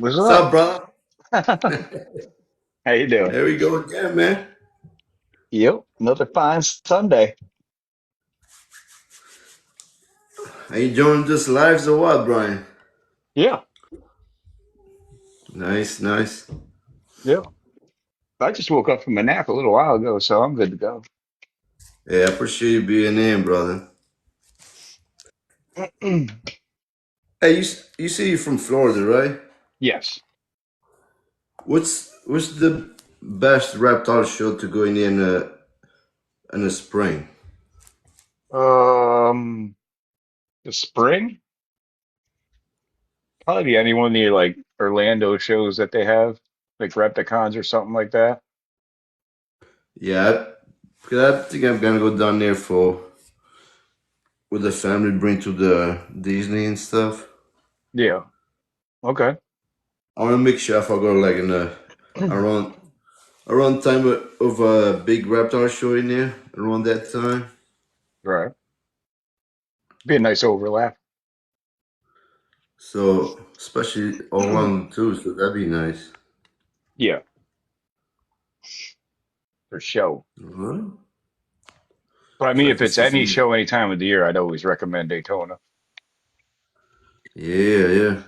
What's What's up, up? brother? How you doing? There we go again, man. Yep, another fine Sunday. Are you enjoying this lives or what, Brian? Yeah, Nice, nice. yeah. I just woke up from a nap a little while ago, so I'm good to go. Yeah, I appreciate you being in, brother. Hey, you say you're from Florida, right? Yes. What's the best reptile show to go in the spring? Um, the spring? Probably any one of the like Orlando shows that they have, like Repticons or something like that. Yeah, because I think I'm gonna go down there for with the family, bring to the Disney and stuff. Yeah. Okay. I want to make sure if I go like in the around around time of a big reptile show in there around that time. Right. Be a nice overlap. So, especially Orlando too, so that'd be nice. Yeah, for sure. Alright. But I mean, So I if can it's see any some. show any time of the year, I'd always recommend Daytona. Yeah, yeah.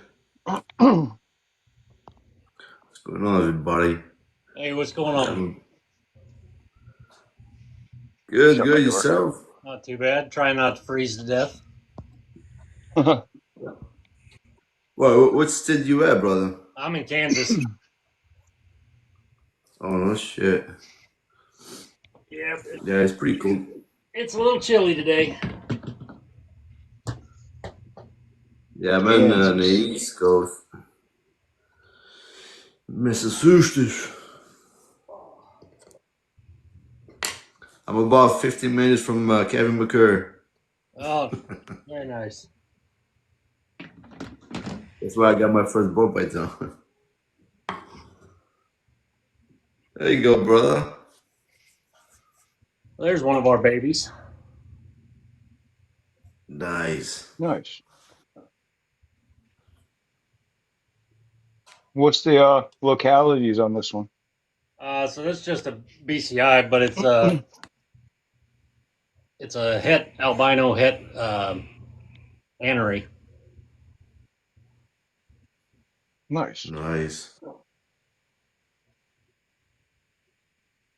What's going on, everybody? Hey, what's going on? Um, good, Shut my good. door. Yourself? Not too bad. Trying not to freeze to death. Well, what state you at, brother? I'm in Kansas. Oh no, shit. Yeah, Yeah, it's pretty cool. it's a little chilly today. Yeah, I'm in the Kansas. East Coast, Massachusetts. I'm about 15 minutes from Kevin McCurr. Oh, very nice. That's where I got my first boat bite on. There you go, brother. There's one of our babies. Nice. Nice. What's the localities on this one? So that's just a BCI, but it's a het albino het anery. Nice. Nice.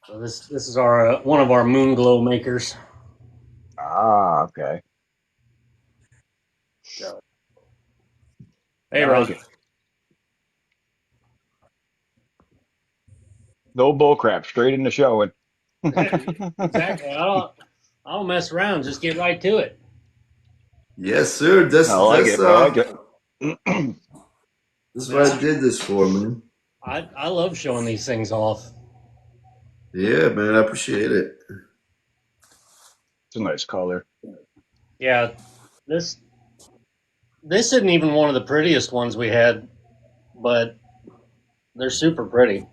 So this is our one of our moon glow makers. Ah, okay. So, I hey, like Ron. it. No bull crap, straight into showing. Exactly. I don't mess around. Just get right to it. Yes, sir. I like it. I like it. That's what I Man, did this for, man. I love showing these things off. Yeah, man. I appreciate it. It's a nice color. Yeah, this this isn't even one of the prettiest ones we had, but they're super pretty.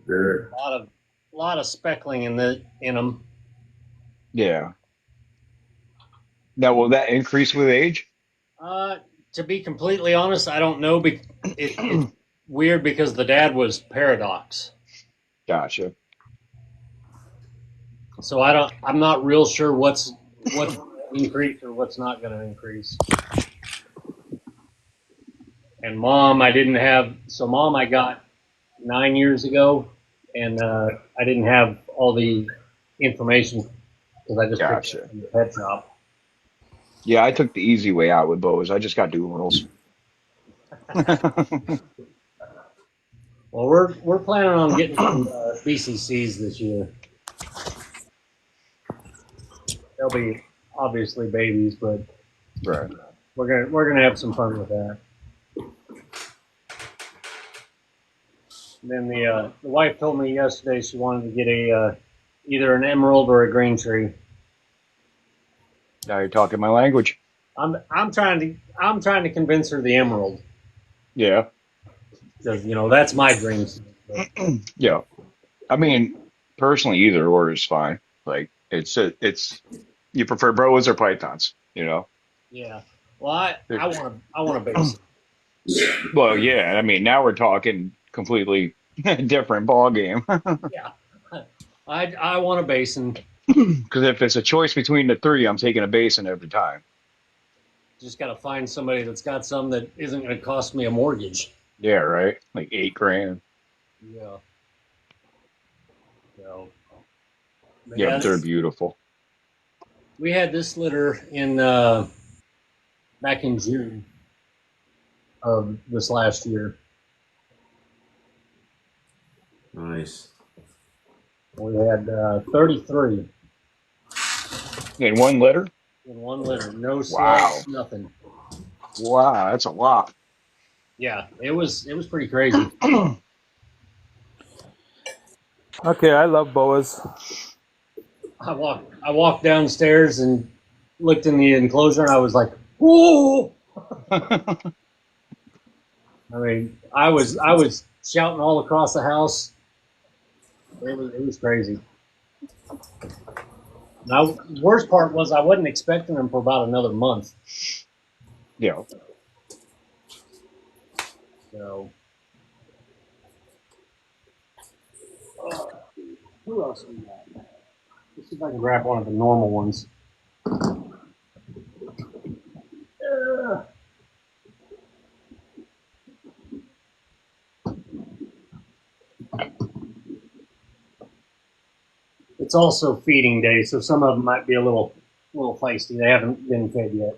There. A lot of speckling in them. Yeah. Now, will that increase with age? Uh, to be completely honest, I don't know. It's weird because the dad was paradox, Gotcha. so I'm not real sure what's gonna increase or what's not going to increase. And mom, I didn't have. So mom, I got 9 years ago, and I didn't have all the information because I just picked it up Gotcha. from the pet shop. Yeah, I took the easy way out with Boas. I just got doodles. Well, we're planning on getting some BCCs this year. They'll be obviously babies, but Right. we're gonna have some fun with that. And then the wife told me yesterday she wanted to get a either an emerald or a green tree. Now you're talking my language. I'm trying to convince her the emerald Yeah. because that's my dream. Yeah. I mean, personally, either or is fine. Like, it's you prefer Boas or pythons? you know. Yeah. Well, I They're- I want to I want a basin. Well, yeah, I mean, now we're talking completely different ball game. Yeah. I want a basin. Because if it's a choice between the three, I'm taking a basin every time. Just got to find somebody that's got some that isn't going to cost me a mortgage. Yeah, right. Like 8 grand. Yeah. So, but Yep, they're yes, beautiful. we had this litter in back in June of this last year. Nice. We had 33 In one litter? in one litter. No Wow. slugs, nothing. Wow, that's a lot. Yeah, it was pretty crazy. Okay, I love boas. I walked downstairs and looked in the enclosure and I was like, "Whoa!" I mean, I was shouting all across the house. It was crazy. Now, worst part was I wasn't expecting them for about another month. Yeah. So, who else we got? Let's see if I can grab one of the normal ones. Uh, it's also feeding day, so some of them might be a little feisty. They haven't been fed yet.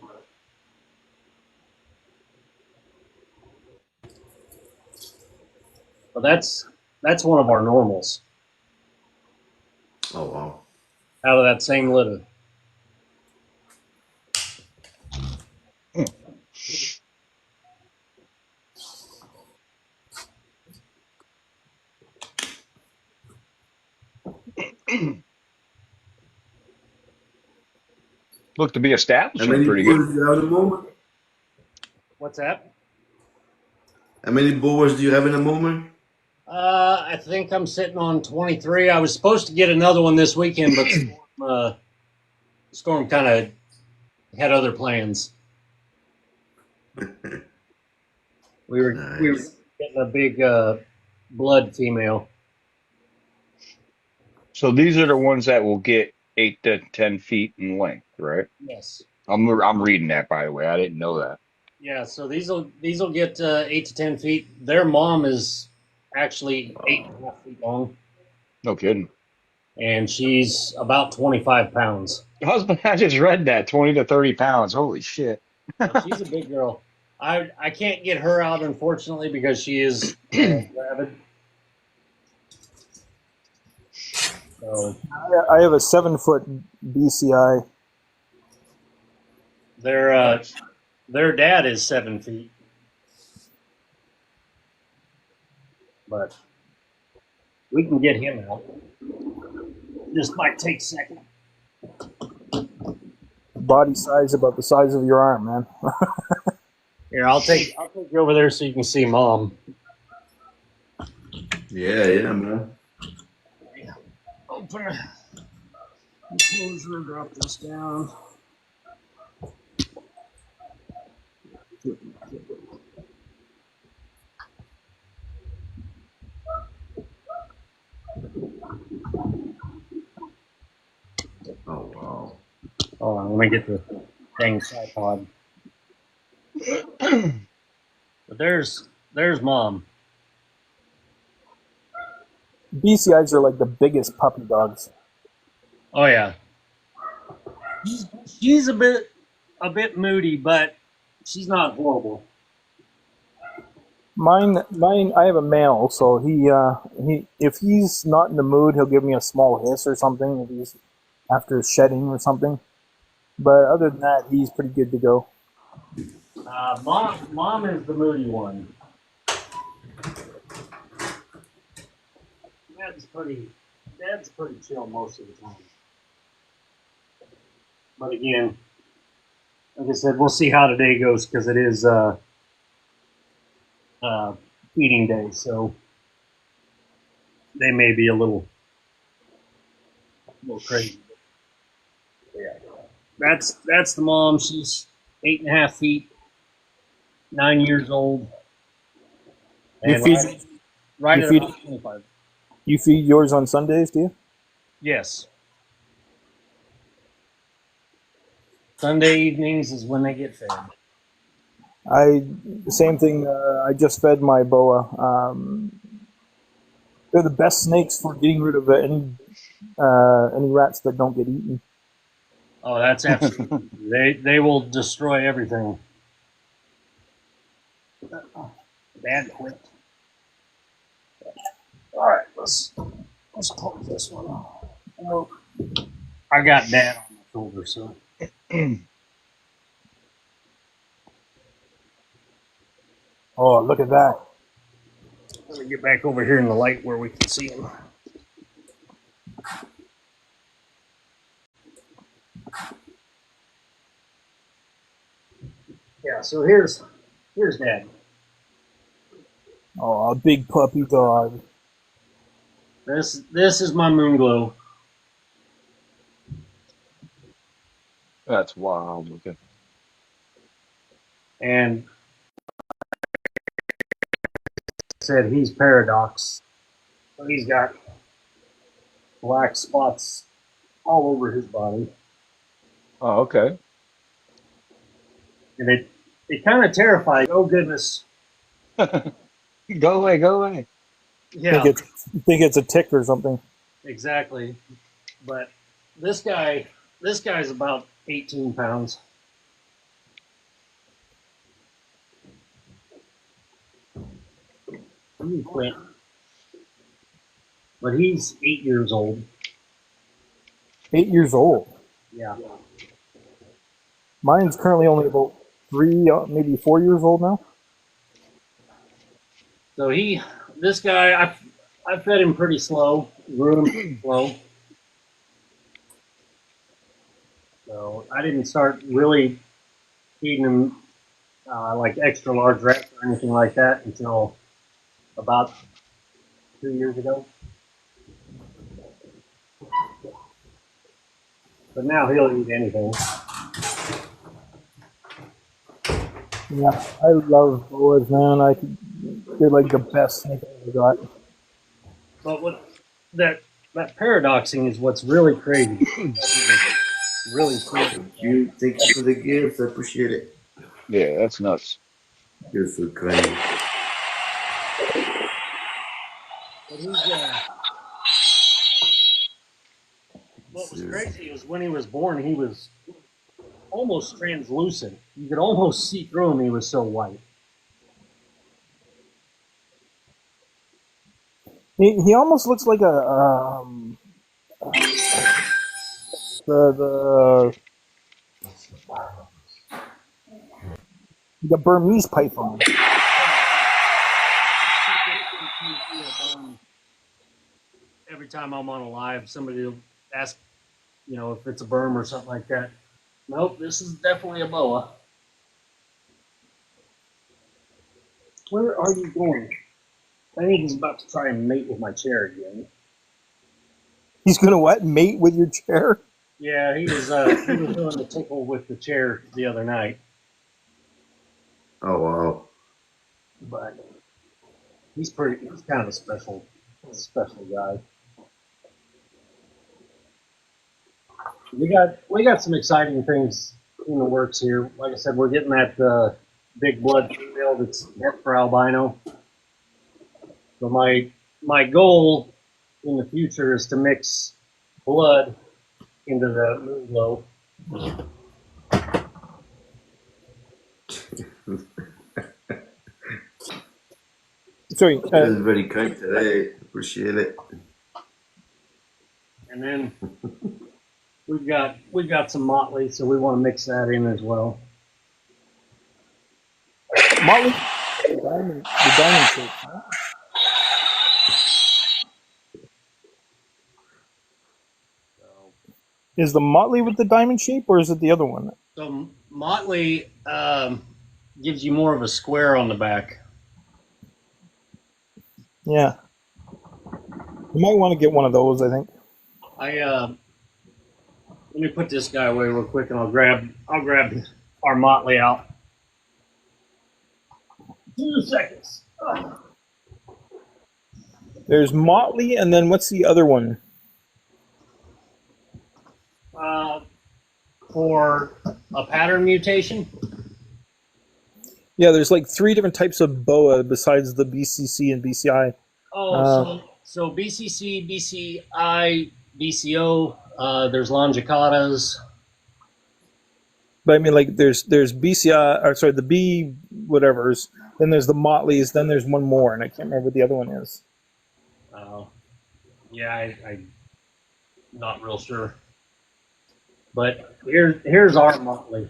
But that's one of our normals Oh wow. out of that same litter. Look to be How establishing many pretty good. boas do you have at the moment? What's that? How many boas do you have in the moment? I think I'm sitting on 23. I was supposed to get another one this weekend, but Storm kind of had other plans. We were Nice. getting a big blood female. So these are the ones that will get 8 to 10 feet in length, right? Yes. I'm reading that, by the way. I didn't know that. Yeah. So these will get 8 to 10 feet. Their mom is actually 8.5 feet long, No kidding. and she's about 25 pounds. Husband, I just read that 20 to 30 pounds. Holy shit. Yeah, she's a big girl. I can't get her out unfortunately because she is rabid. So I have a 7 foot BCI. their their dad is 7 feet, but we can get him out. Just might take a second. Body size about the size of your arm, man. Here, I'll take you over there so you can see mom. Yeah, man. Open her. Close her. Drop this down. Oh wow. Hold on, let me get the dang tripod. But there's mom. BCIs are like the biggest puppy dogs. Oh yeah, she's a bit moody, but she's not horrible. Mine. I have a male, so he if he's not in the mood, he'll give me a small hiss or something if he's after shedding or something. But other than that, he's pretty good to go. Mom is the moody one. Dad's pretty chill most of the time. But again, like I said, we'll see how today goes because it is uh, feeding day, so they may be a little crazy. Yeah. That's the mom. She's 8.5 feet, 9 years old, You and feed right you at feed about 25. you feed yours on Sundays, do you? Yes, Sunday evenings is when they get fed. I same thing. I just fed my boa. They're the best snakes for getting rid of any rats that don't get eaten. Oh, that's absolutely. They will destroy everything. Dad quit. All right, let's close this one. Well, I got Dad on my shoulder, so Oh, look at that! let me get back over here in the light where we can see him. Yeah, so here's Dad. Oh, a big puppy dog. This is my moon glow, That's wild looking. and said he's paradox. So he's got black spots all over his body, Oh, okay. and it kind of terrified. Oh goodness, Go away, go away. Think yeah, it's think it's a tick or something. exactly. But this guy, this guy's about 18 pounds. He quit, but he's 8 years old. 8 years old. Yeah. Mine's currently only about 3, maybe 4 years old now. So this guy, I fed him pretty slow, grew him pretty slow. So I didn't start really feeding him like extra large rats or anything like that until about 2 years ago. But now he'll eat anything. Yeah, I love boas, man. They're like the best snake I ever got. But what that that paradoxing is what's really crazy. Really cool. Thank you for the gift. I appreciate it. Yeah, that's nuts. You're so kind. But what was Seriously. crazy was when he was born, he was almost translucent. You could almost see through him. He was so white. He almost looks like the the Burmese python. Every time I'm on a live, somebody will ask, if it's a berm or something like that. Nope, this is definitely a boa. Where are you going? I think he's about to try and mate with my chair again. He's gonna what? Mate with your chair? Yeah, he was doing the tickle with the chair the other night, Oh wow. but he's kind of a special guy. We got some exciting things in the works here. Like I said, we're getting that big blood female that's het for albino. So my goal in the future is to mix blood into the moon glow. Sorry, That is very kind today. Appreciate it. And then we've got some motley, so we want to mix that in as well. Motley, the diamond shape. Huh? So, Is the Motley with the diamond shape, or is it the other one? so motley gives you more of a square on the back. Yeah, you might want to get one of those. I think. I Let me put this guy away real quick, and I'll grab our motley out. 2 seconds. There's Motley, and then what's the other one? For a pattern mutation. Yeah, there's like 3 different types of boa besides the BCC and BCI. So BCC, BCI, BCO. There's longicatas. But I mean, like, there's BCI, or sorry, the B whatever's. Then there's the Motleys. Then there's one more, and I can't remember what the other one is. Yeah, I'm not real sure. But here's our motley.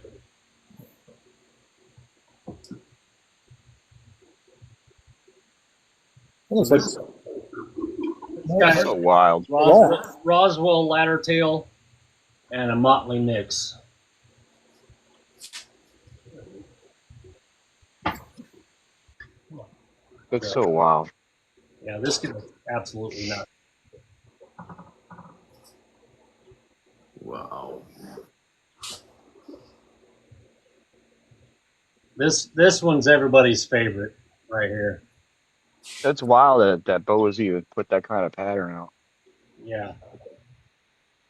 Almost like Got So wild. Roswell ladder tail and a motley mix. That's so wild. Yeah, this is absolutely nuts. Wow. This one's everybody's favorite right here. That's wild that Boas even put that kind of pattern out. Yeah.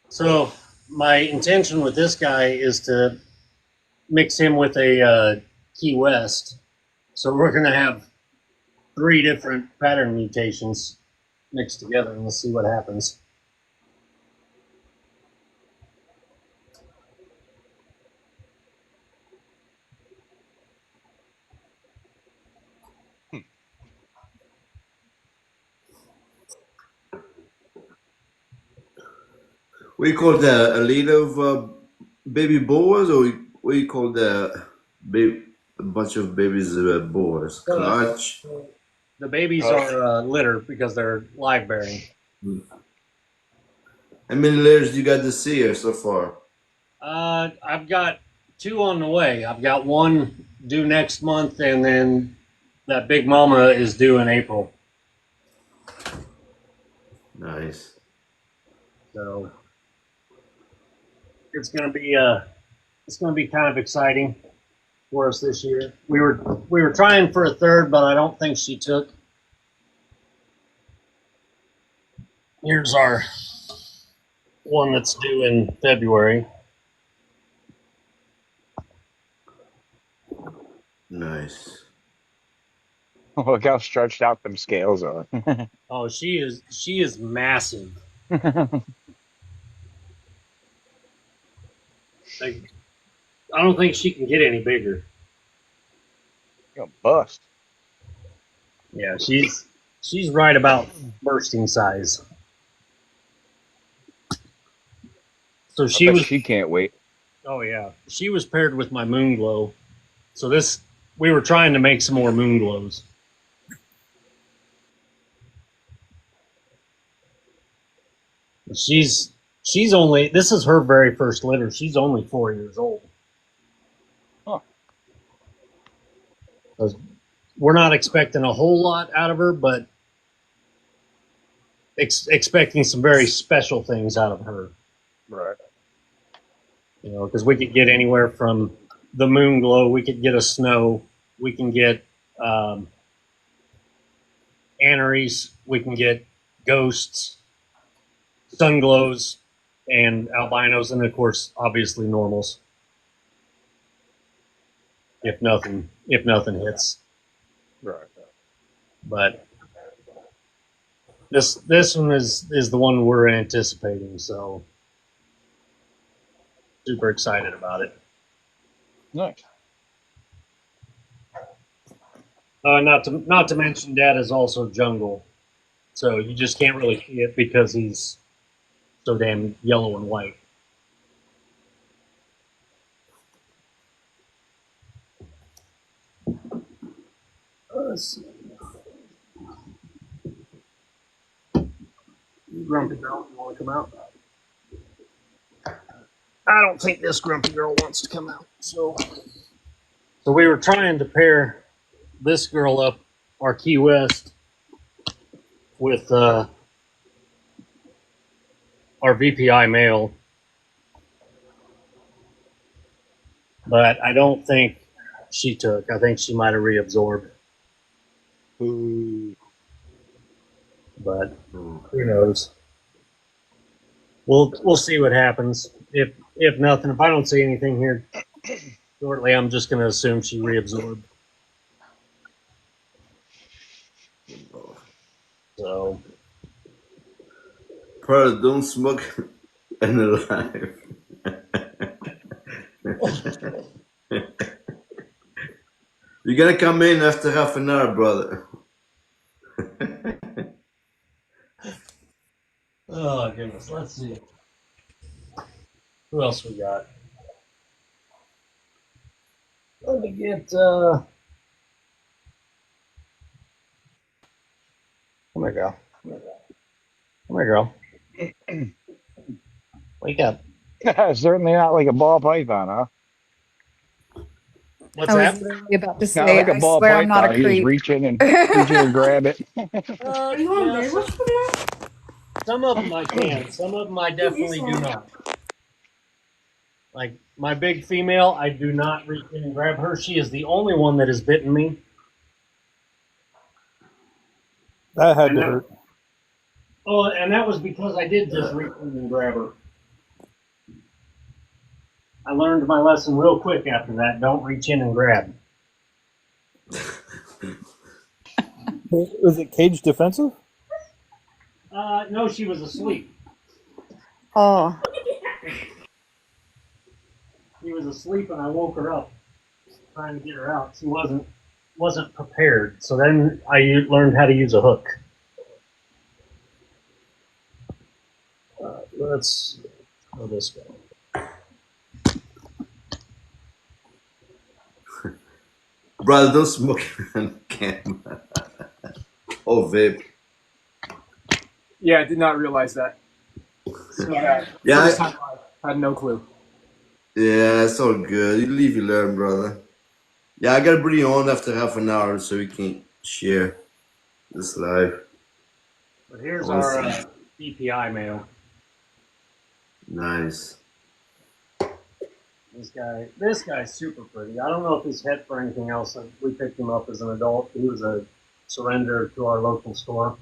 So my intention with this guy is to mix him with a Key West. So we're going to have 3 different pattern mutations mixed together, and we'll see what happens. What do you call that? A litter of baby boas, or what do you call the a bunch of babies boas? Clutch. The babies are litter because they're live bearing. How many litters you got this year so far? I've got 2 on the way. I've got 1 due next month, and then that big mama is due in April. Nice. So it's gonna be kind of exciting for us this year. We were trying for a third, but I don't think she took. Here's our one that's due in February. Nice. Look how stretched out them scales are. Oh, she is massive. Like, I don't think she can get any bigger. You'll bust. Yeah, she's right about bursting size. So She can't wait. Oh yeah, she was paired with my moon glow. So we were trying to make some more moon glows. She's only, this is her very first litter. She's only 4 years old. Huh. We're not expecting a whole lot out of her, but expecting some very special things out of her. Right. You know, because we could get anywhere from the moon glow, we could get a snow, we can get aneries, we can get ghosts, sun glows, and albinos, and of course, obviously normals. If nothing hits. Right. But this one is the one we're anticipating, so super excited about it. Nice. Not to mention, Dad is also jungle, so you just can't really see it because he's so damn yellow and white. Let's see. Grumpy girl, you want to come out? I don't think this grumpy girl wants to come out. So we were trying to pair this girl up, our Key West, with our VPI male, but I don't think she took. I think she might have reabsorbed. Ooh. But who knows? We'll see what happens. If nothing, if I don't see anything here shortly, I'm just going to assume she reabsorbed. So Pearl, don't smoke in alive. You're gonna come in after half an hour, brother. oh goodness, let's see who else we got. Let me get. Come here, girl. Come here, girl. Wake up. Certainly not like a ball python, huh? What's I that? was literally about to Not say, like a I ball swear I'm not a python. You just creep. reach in and grab it. Yeah, some of them I can. Some of them I definitely do not. Like my big female, I do not reach in and grab her. She is the only one that has bitten me. That had And to that, hurt. oh, and that was because I did just reach in and grab her. I learned my lesson real quick after that. Don't reach in and grab. Was it cage defensive? No, she was asleep. Oh, She was asleep, and I woke her up, trying to get her out. She wasn't prepared. So then I learned how to use a hook. Let's go this way. Brother, don't smoke on camera. Oh, vape. Yeah, I did not realize that. So, Yeah, first time I had no clue. yeah, it's all good. You live, you learn, brother. Yeah, I gotta bring you on after half an hour so we can share this live. But here's Awesome. our DPI male. Nice. This guy's super pretty. I don't know if he's hit for anything else. We picked him up as an adult. He was a surrender to our local store.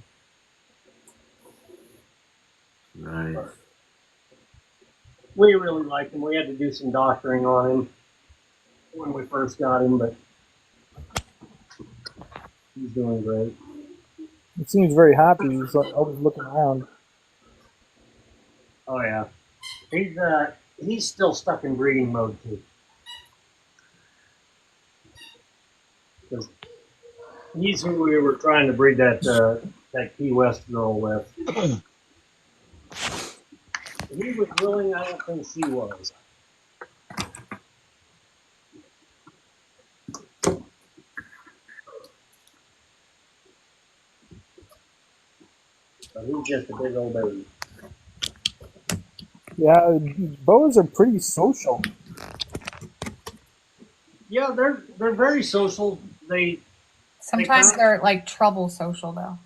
Nice. We really liked him. We had to do some doctoring on him when we first got him, but he's doing great. He seems very happy. He's like always looking around. Oh yeah, he's still stuck in breeding mode too. 'Cause he's who we were trying to breed that Key West girl with. He was willing. I don't think she was. But he's just a big old baby. Yeah, boas are pretty social. Yeah, they're very social. sometimes they're like trouble social though.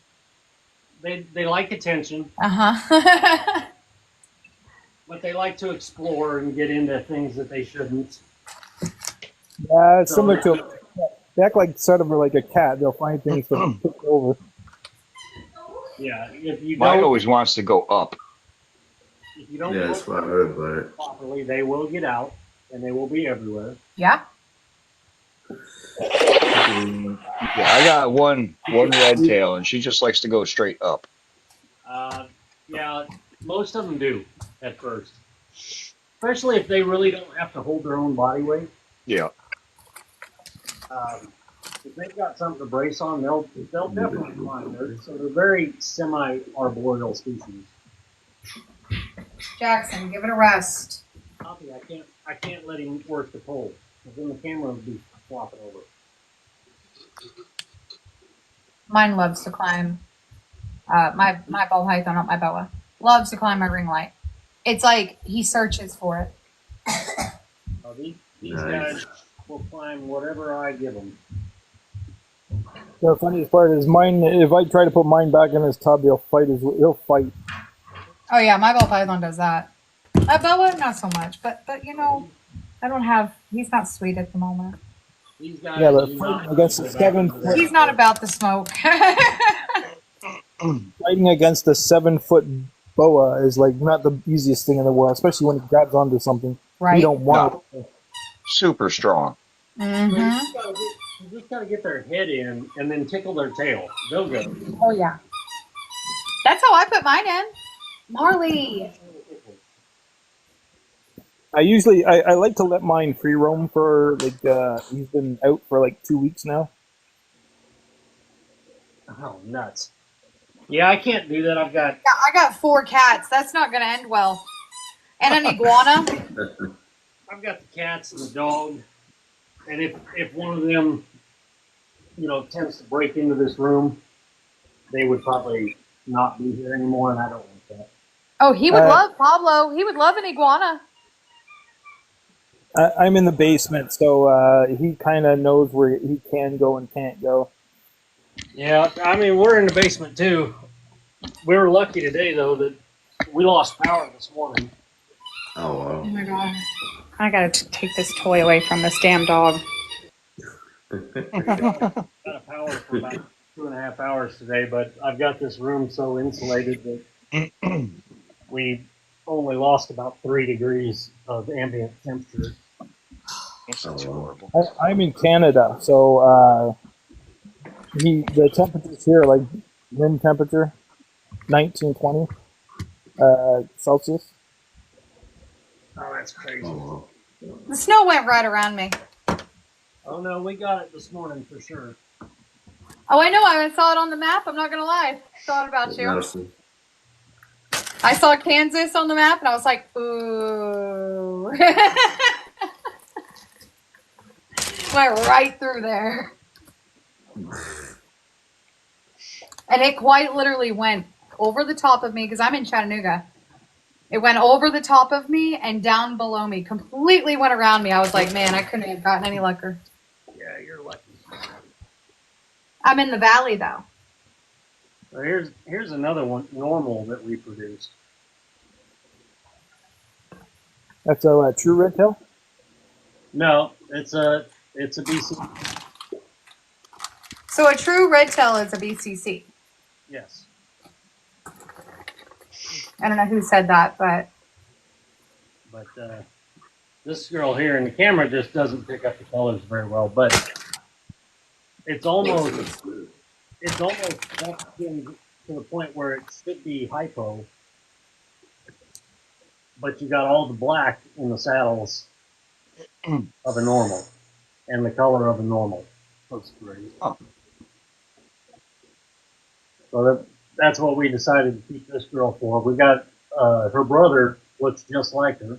They like attention, Uh-huh. but they like to explore and get into things that they shouldn't. Yeah, it's similar to. They act like sort of like a cat. They'll find things to pick over. Yeah, if you Mine don't always wants to go up. Yeah, that's what I heard about it. properly, they will get out and they will be everywhere. Yeah. Yeah, I got one red tail, and she just likes to go straight up. Yeah, most of them do at first, especially if they really don't have to hold their own body weight. Yeah. If they've got something to brace on, they'll definitely climb there. So they're very semi-arboreal species. Jackson, give it a rest. Copy. I can't let him work the pole because then the camera would be flopping over. Mine loves to climb. My ball python, not my boa, loves to climb my ring light. It's like he searches for it. Oh, these Nice. guys will climb whatever I give them. The funniest part is mine. If I try to put mine back in his tub, he'll fight. He'll fight. Oh yeah, my ball python does that. My boa, not so much, but you know, I don't have. He's not sweet at the moment. He's got Yeah, it. but fighting against the 7 foot He's got it. He's not about the smoke. fighting against the 7 foot boa is like not the easiest thing in the world, especially when he grabs onto something. You Right. don't want. No, super strong. Mm-hmm. You just gotta get their head in and then tickle their tail. They'll go. Oh yeah. That's how I put mine in. Marley. I like to let mine free roam for like he's been out for like 2 weeks now. Oh, nuts. Yeah, I can't do that. Yeah, I got 4 cats. That's not gonna end well. And an iguana. I've got the cats and the dog, and if one of them, tends to break into this room, they would probably not be here anymore, and I don't want that. Oh, he would love Pablo. He would love an iguana. I'm in the basement, so he kind of knows where he can go and can't go. Yeah, I mean, we're in the basement too. We were lucky today, though, that we lost power this morning. Oh Oh wow. my god. I gotta take this toy away from this damn dog. Got a power for about 2.5 hours today, but I've got this room so insulated that we only lost about 3 degrees of ambient temperature. That's horrible. I'm in Canada, so the temperatures here like room temperature 19-20 Celsius. Oh, that's crazy. Oh The snow went right around me. Oh, no, we got it this morning for sure. Oh, I know. I saw it on the map. I'm not gonna lie. Thought about wow. you. I saw Kansas on the map, and I was like, ooh. Went right through there. And it quite literally went over the top of me because I'm in Chattanooga. It went over the top of me and down below me, completely went around me. I was like, man, I couldn't have gotten any luckier. Yeah, you're lucky. I'm in the valley, though. So here's another one, normal, that we produced. That's a true red tail. No, it's a BC. So a true red tail is a BCC. Yes. I don't know who said that, but But this girl here in the camera just doesn't pick up the colors very well. But it's almost getting to the point where it should be hypo, but you got all the black in the saddles of a normal and the color of a normal. That's great. Oh. So that's what we decided to keep this girl for. We got her brother looks just like her.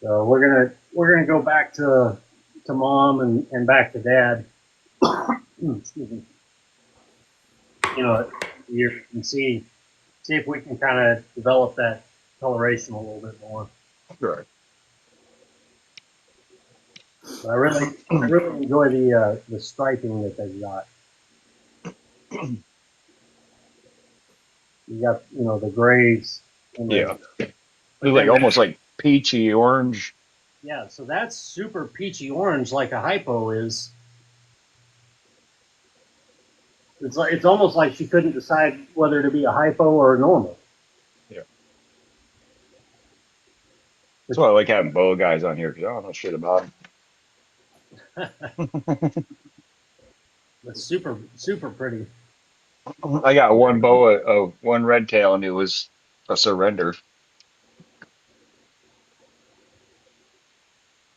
So we're gonna go back to mom and back to dad. Excuse me. Here and see if we can kind of develop that coloration a little bit more. Right. But I really enjoy the striping that they've got. You got the grays. And Yeah. They're like almost like peachy orange. Yeah, so that's super peachy orange, like a hypo is. It's almost like she couldn't decide whether to be a hypo or a normal. Yeah. That's why I like having bow guys on here because I don't know shit about them. It's super super pretty. I got one boa, one red tail, and it was a surrender.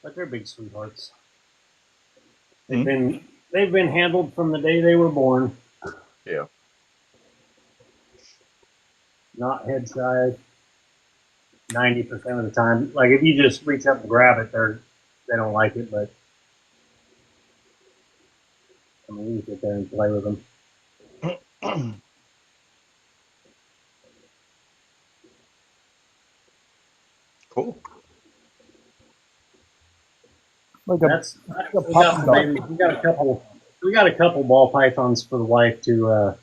But they're big sweethearts. Hmm? They've been handled from the day they were born. Yeah. Not head shy. 90% of the time, like if you just reach up and grab it, they don't like it. But I mean, you sit there and play with them. Cool. Like That's a we puppy got maybe dog. we got a couple ball pythons for the wife to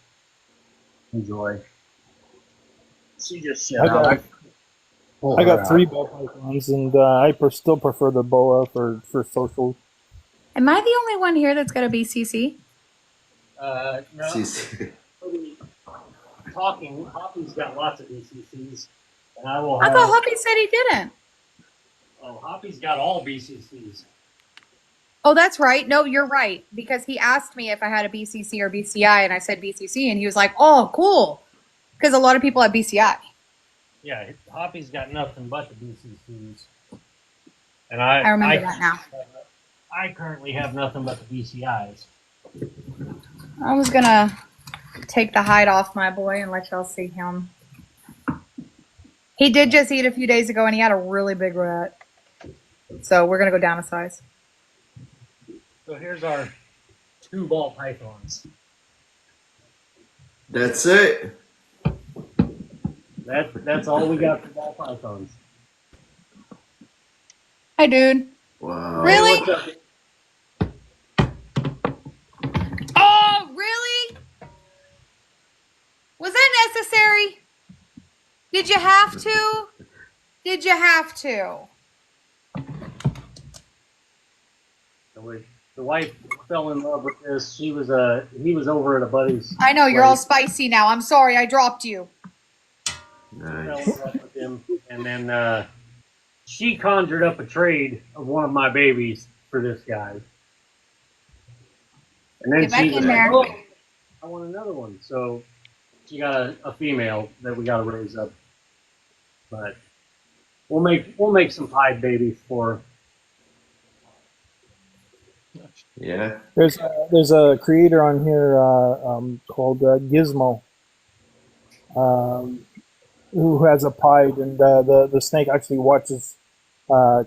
enjoy. She just shut I out. got pull I her got 3 out. ball pythons, and I still prefer the boa for social. Am I the only one here that's got a BCC? No, See, see. talking. Hoppy's got lots of BCCs, and I will I have. thought Hoppy said he didn't. Oh, Hoppy's got all BCCs. Oh, that's right. No, you're right. Because he asked me if I had a BCC or BCI, and I said BCC, and he was like, "Oh, cool," because a lot of people have BCI. Yeah, Hoppy's got nothing but the BCCs, and I remember that now. I currently have nothing but the BCIs. I was gonna take the hide off my boy and let y'all see him. He did just eat a few days ago, and he had a really big rat. So we're gonna go down a size. So here's our 2 ball pythons. That's it. That's all we got for ball pythons. Hi, dude. Wow. Hey, Really? what's up? Oh, really? Was that necessary? Did you have to? Did you have to? The wife fell in love with this. He was over at a buddy's. I know you're all place. spicy now. I'm sorry I dropped you. Fell in Nice. love with him, and then she conjured up a trade of one of my babies for this guy. And then Get back she in was there. like, "Oh, I want another one." So she got a female that we got to raise up. But we'll make some pied babies for her. Yeah. There's a creator on here called Gizmo, who has a pied, and the snake actually watches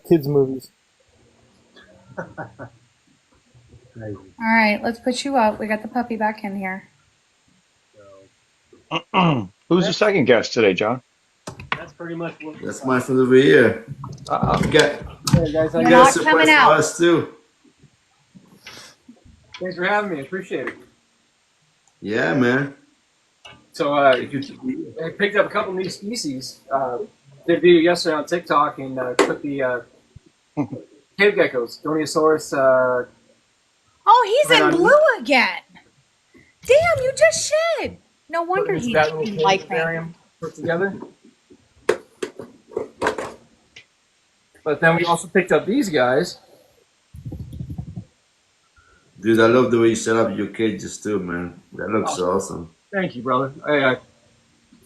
kids movies. Crazy. All right, let's put you up. We got the puppy back in here. So Who's the second guest today, John? that's pretty much what. That's my friend over here. Uh, We got, Hey guys, we You're got a not surprise coming for out. us too. thanks for having me. Appreciate it. Yeah, man. So Thank you to be here. I picked up a couple new species. Did a video yesterday on TikTok and took the cave geckos, Goniosaurus. Oh, he's Right in on. blue again. Damn, you just shed. No Put wonder into he that little didn't cave like me. aquarium put together. But then we also picked up these guys. Dude, I love the way you set up your cages too, man. That looks awesome. Thank you, brother.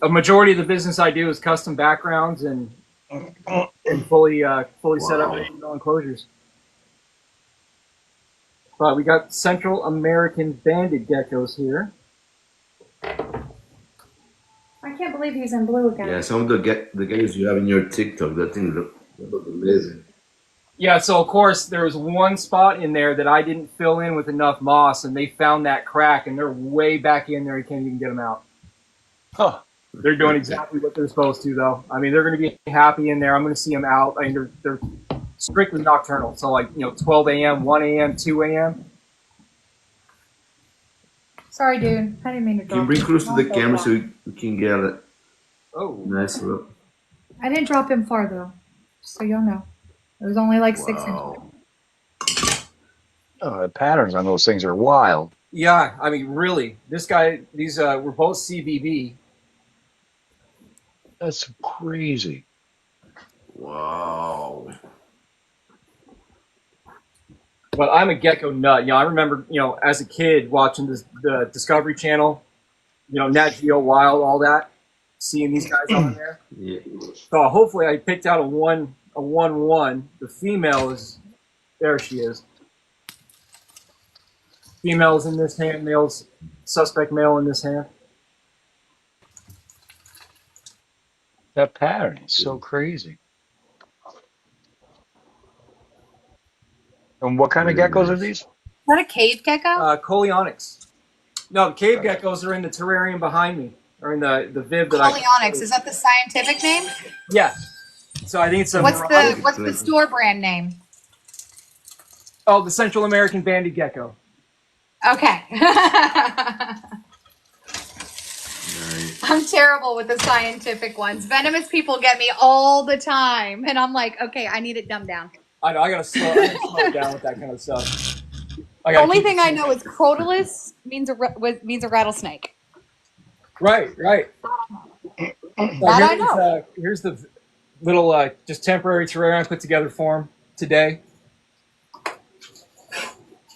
A majority of the business I do is custom backgrounds and fully set up Wow. enclosures. But we got Central American banded geckos here. I can't believe he's in blue again. Yeah, some of the guys you have in your TikTok, that look amazing. Yeah, so of course there was one spot in there that I didn't fill in with enough moss, and they found that crack, and they're way back in there. You can't even get them out. huh. They're doing exactly what they're supposed to, though. I mean, they're going to be happy in there. I'm going to see them out. I mean, they're strictly nocturnal, so like 12 a.m., 1 a.m., 2 a.m. Sorry, dude. I didn't mean to Can you drop bring him. close to the Don't camera feel so bad. we can get a Oh, nice look? I didn't drop him far though, so you'll know. It was only like 6 inches. Wow. The patterns on those things are wild. yeah. I mean, really, this guy. These were both CBB. That's crazy. Wow. But I'm a gecko nut. I remember, as a kid watching the Discovery Channel, Nat Geo Wild, all that, seeing these guys on there. Yeah. So hopefully I picked out a 1-1. The female is there. She is. Female's in this hand. Male's suspect male in this hand. That pattern is so crazy. And what kind of Very geckos are nice. these? Is that a cave gecko? Coleonyx. No, the cave geckos are in the terrarium behind me, or in the viv that Coleonyx. Is that the scientific name? Yeah. So I think it's a. What's the store brand name? Oh, the Central American banded gecko. Okay. Nice. I'm terrible with the scientific ones. Venomous people get me all the time, and I'm like, okay, I need it dumbed down. I know. I gotta slow it down with that kind of stuff. I gotta Only keep thing it I simple. know is crotalus means a rattlesnake. Right. So That I know. here's the little just temporary terrarium I put together for him today,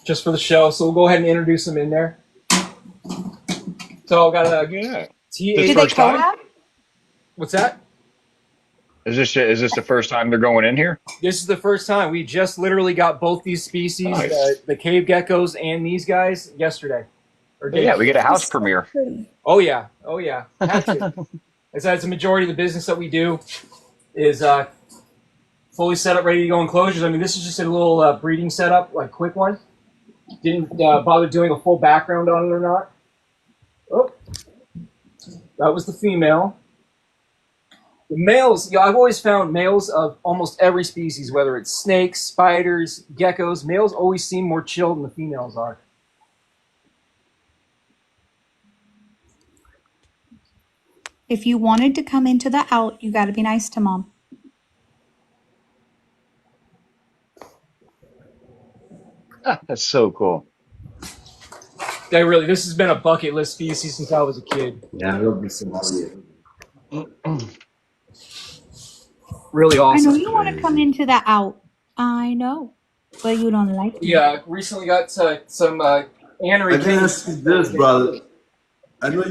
just for the show. So we'll go ahead and introduce him in there. So I've got a Yeah. This Did T8. they first time? collab? What's that? Is this the first time they're going in here? This is the first time. We just literally got both these species, Nice. the cave geckos and these guys, yesterday. Or day Yeah, we get a They're house so premiere. pretty. Oh yeah. Had to. That's a majority of the business that we do is fully set up, ready to go enclosures. I mean, this is just a little breeding setup, like quick one. Didn't bother doing a full background on it or not. Oh, that was the female. The males, I've always found males of almost every species, whether it's snakes, spiders, geckos, males always seem more chill than the females are. If you wanted to come into the out, you got to be nice to mom. That's so cool. This has been a bucket list species since I was a kid. Yeah, it'll be some Really I know awesome. you want to come into the out. I know, but you don't like me. Yeah, recently got some I anery can ask you this, brother. I know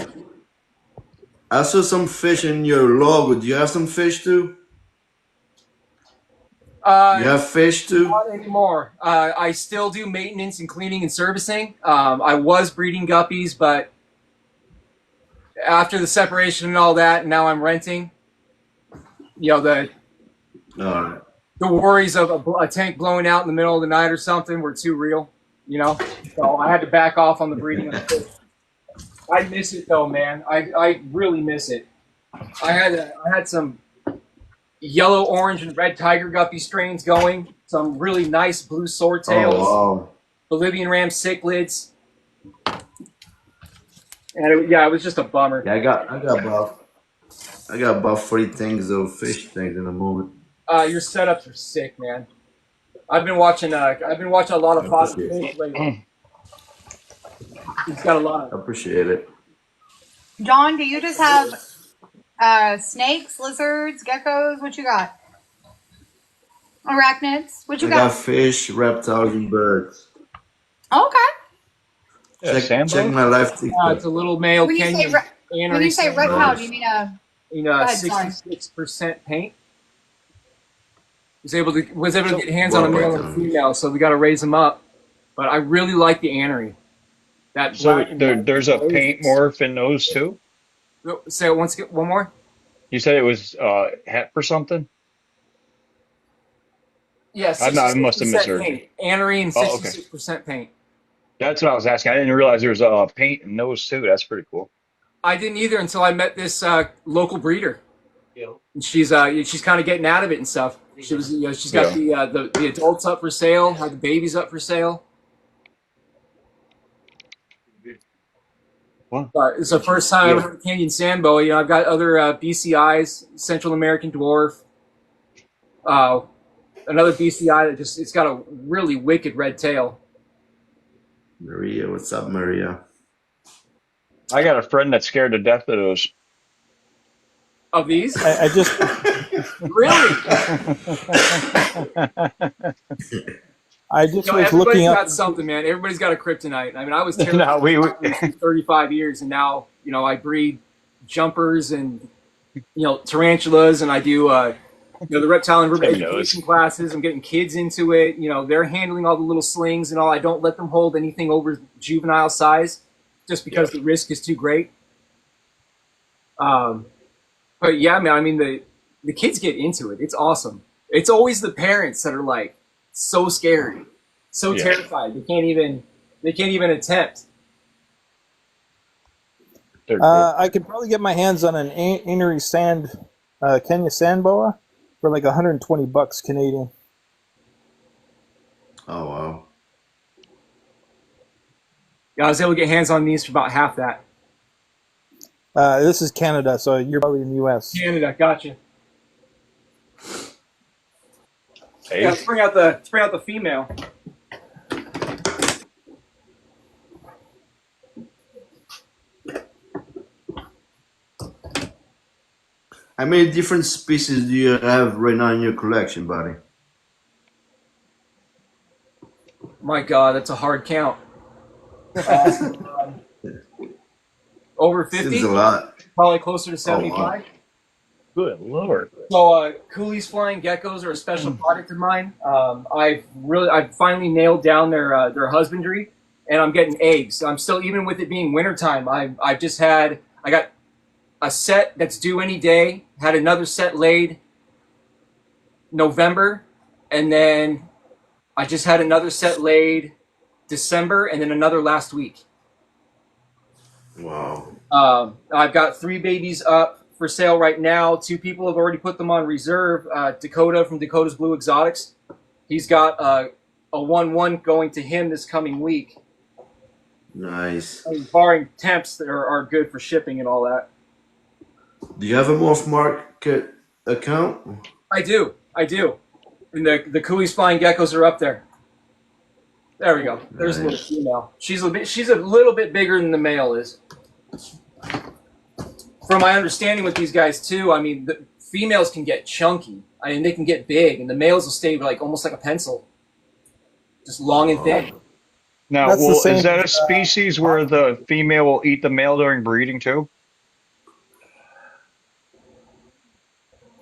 I saw some fish in your logo. Do you have some fish too? You have fish too? Not anymore. I still do maintenance and cleaning and servicing. I was breeding guppies, but after the separation and all that, and now I'm renting. You know, All right. the worries of a tank blowing out in the middle of the night or something were too real. You know, so I had to back off on the breeding of the fish. I miss it though, man. I really miss it. I had some yellow, orange, and red tiger guppy strains going. Some really nice blue swordtails, Oh wow. Bolivian ram cichlids, and it was just a bummer. Yeah, I got about 40 things of fish things in a moment. Your setups are sick, man. I've been watching a lot I of Fox appreciate Fish it. lately. He's got a lot I of. appreciate it. John, do you just have snakes, lizards, geckos? What you got? Arachnids? What you I got got? fish, reptiles, and birds. Okay. Yeah, Check Sambo? my live It's TikTok. a little male When you say Kenyan when you say reptile, do you mean a? in Go ahead, sorry. 66% paint. Was able to get hands on a Well, male and a female, so we got to raise them up. But I really like the anery. That So black and white there's a paint is- morph in those too? Say it once. One more. You said it was het for something? Yeah, I must have 66% misheard you. paint. Anery and Oh, okay. 66% paint. That's what I was asking. I didn't realize there was a paint in those too. That's pretty cool. I didn't either until I met this local breeder. And she's kind of getting out of it and stuff. She's got the adults up for sale, had the babies up for sale. Wow. It's the first time I've heard of Canyon sand boa. I've got other BCIs, Central American dwarf, another BCI that it's got a really wicked red tail. Maria, what's up, Maria? I got a friend that's scared to death of those. Of these, I just really? I just was Everybody's looking got up. something, man. Everybody's got a kryptonite. I mean, I was No, terrified for 35 years, and now I breed jumpers and tarantulas, and I do the reptile and river education classes. I'm getting kids into it. They're handling all the little slings and all. I don't let them hold anything over juvenile size, just because the risk is too great. But yeah, man. I mean, the kids get into it. It's awesome. It's always the parents that are like so scared, so terrified. They can't even attempt. I could probably get my hands on an Anery Kenya sand boa for like $120 Canadian. Oh wow. Yeah, I was able to get hands on these for about half that. This is Canada, so you're probably in the U.S. Canada, gotcha. Hey, Yeah, let's bring out the female. How many different species do you have right now in your collection, buddy? My God, that's a hard count. Over Seems 50, a lot. probably closer to Oh wow. 75. good Lord. So Cooley's flying geckos are a special product of mine. I've finally nailed down their husbandry, and I'm getting eggs. I'm still, even with it being wintertime, I got a set that's due any day. Had another set laid November, and then I just had another set laid December, and then another last week. Wow. I've got 3 babies up for sale right now. 2 people have already put them on reserve. Dakota from Dakota's Blue Exotics. He's got a 1-1 going to him this coming week. Nice. I mean, barring temps that are good for shipping and all that. Do you have a off market account? I do. And the Cooley's flying geckos are up there. There we go. There's a little Nice. female. She's a little bit bigger than the male is. From my understanding with these guys too, I mean, the females can get chunky. I mean, they can get big, and the males will stay like almost like a pencil, just long and thin. Now, That's the well, same. is that a species where the female will eat the male during breeding too?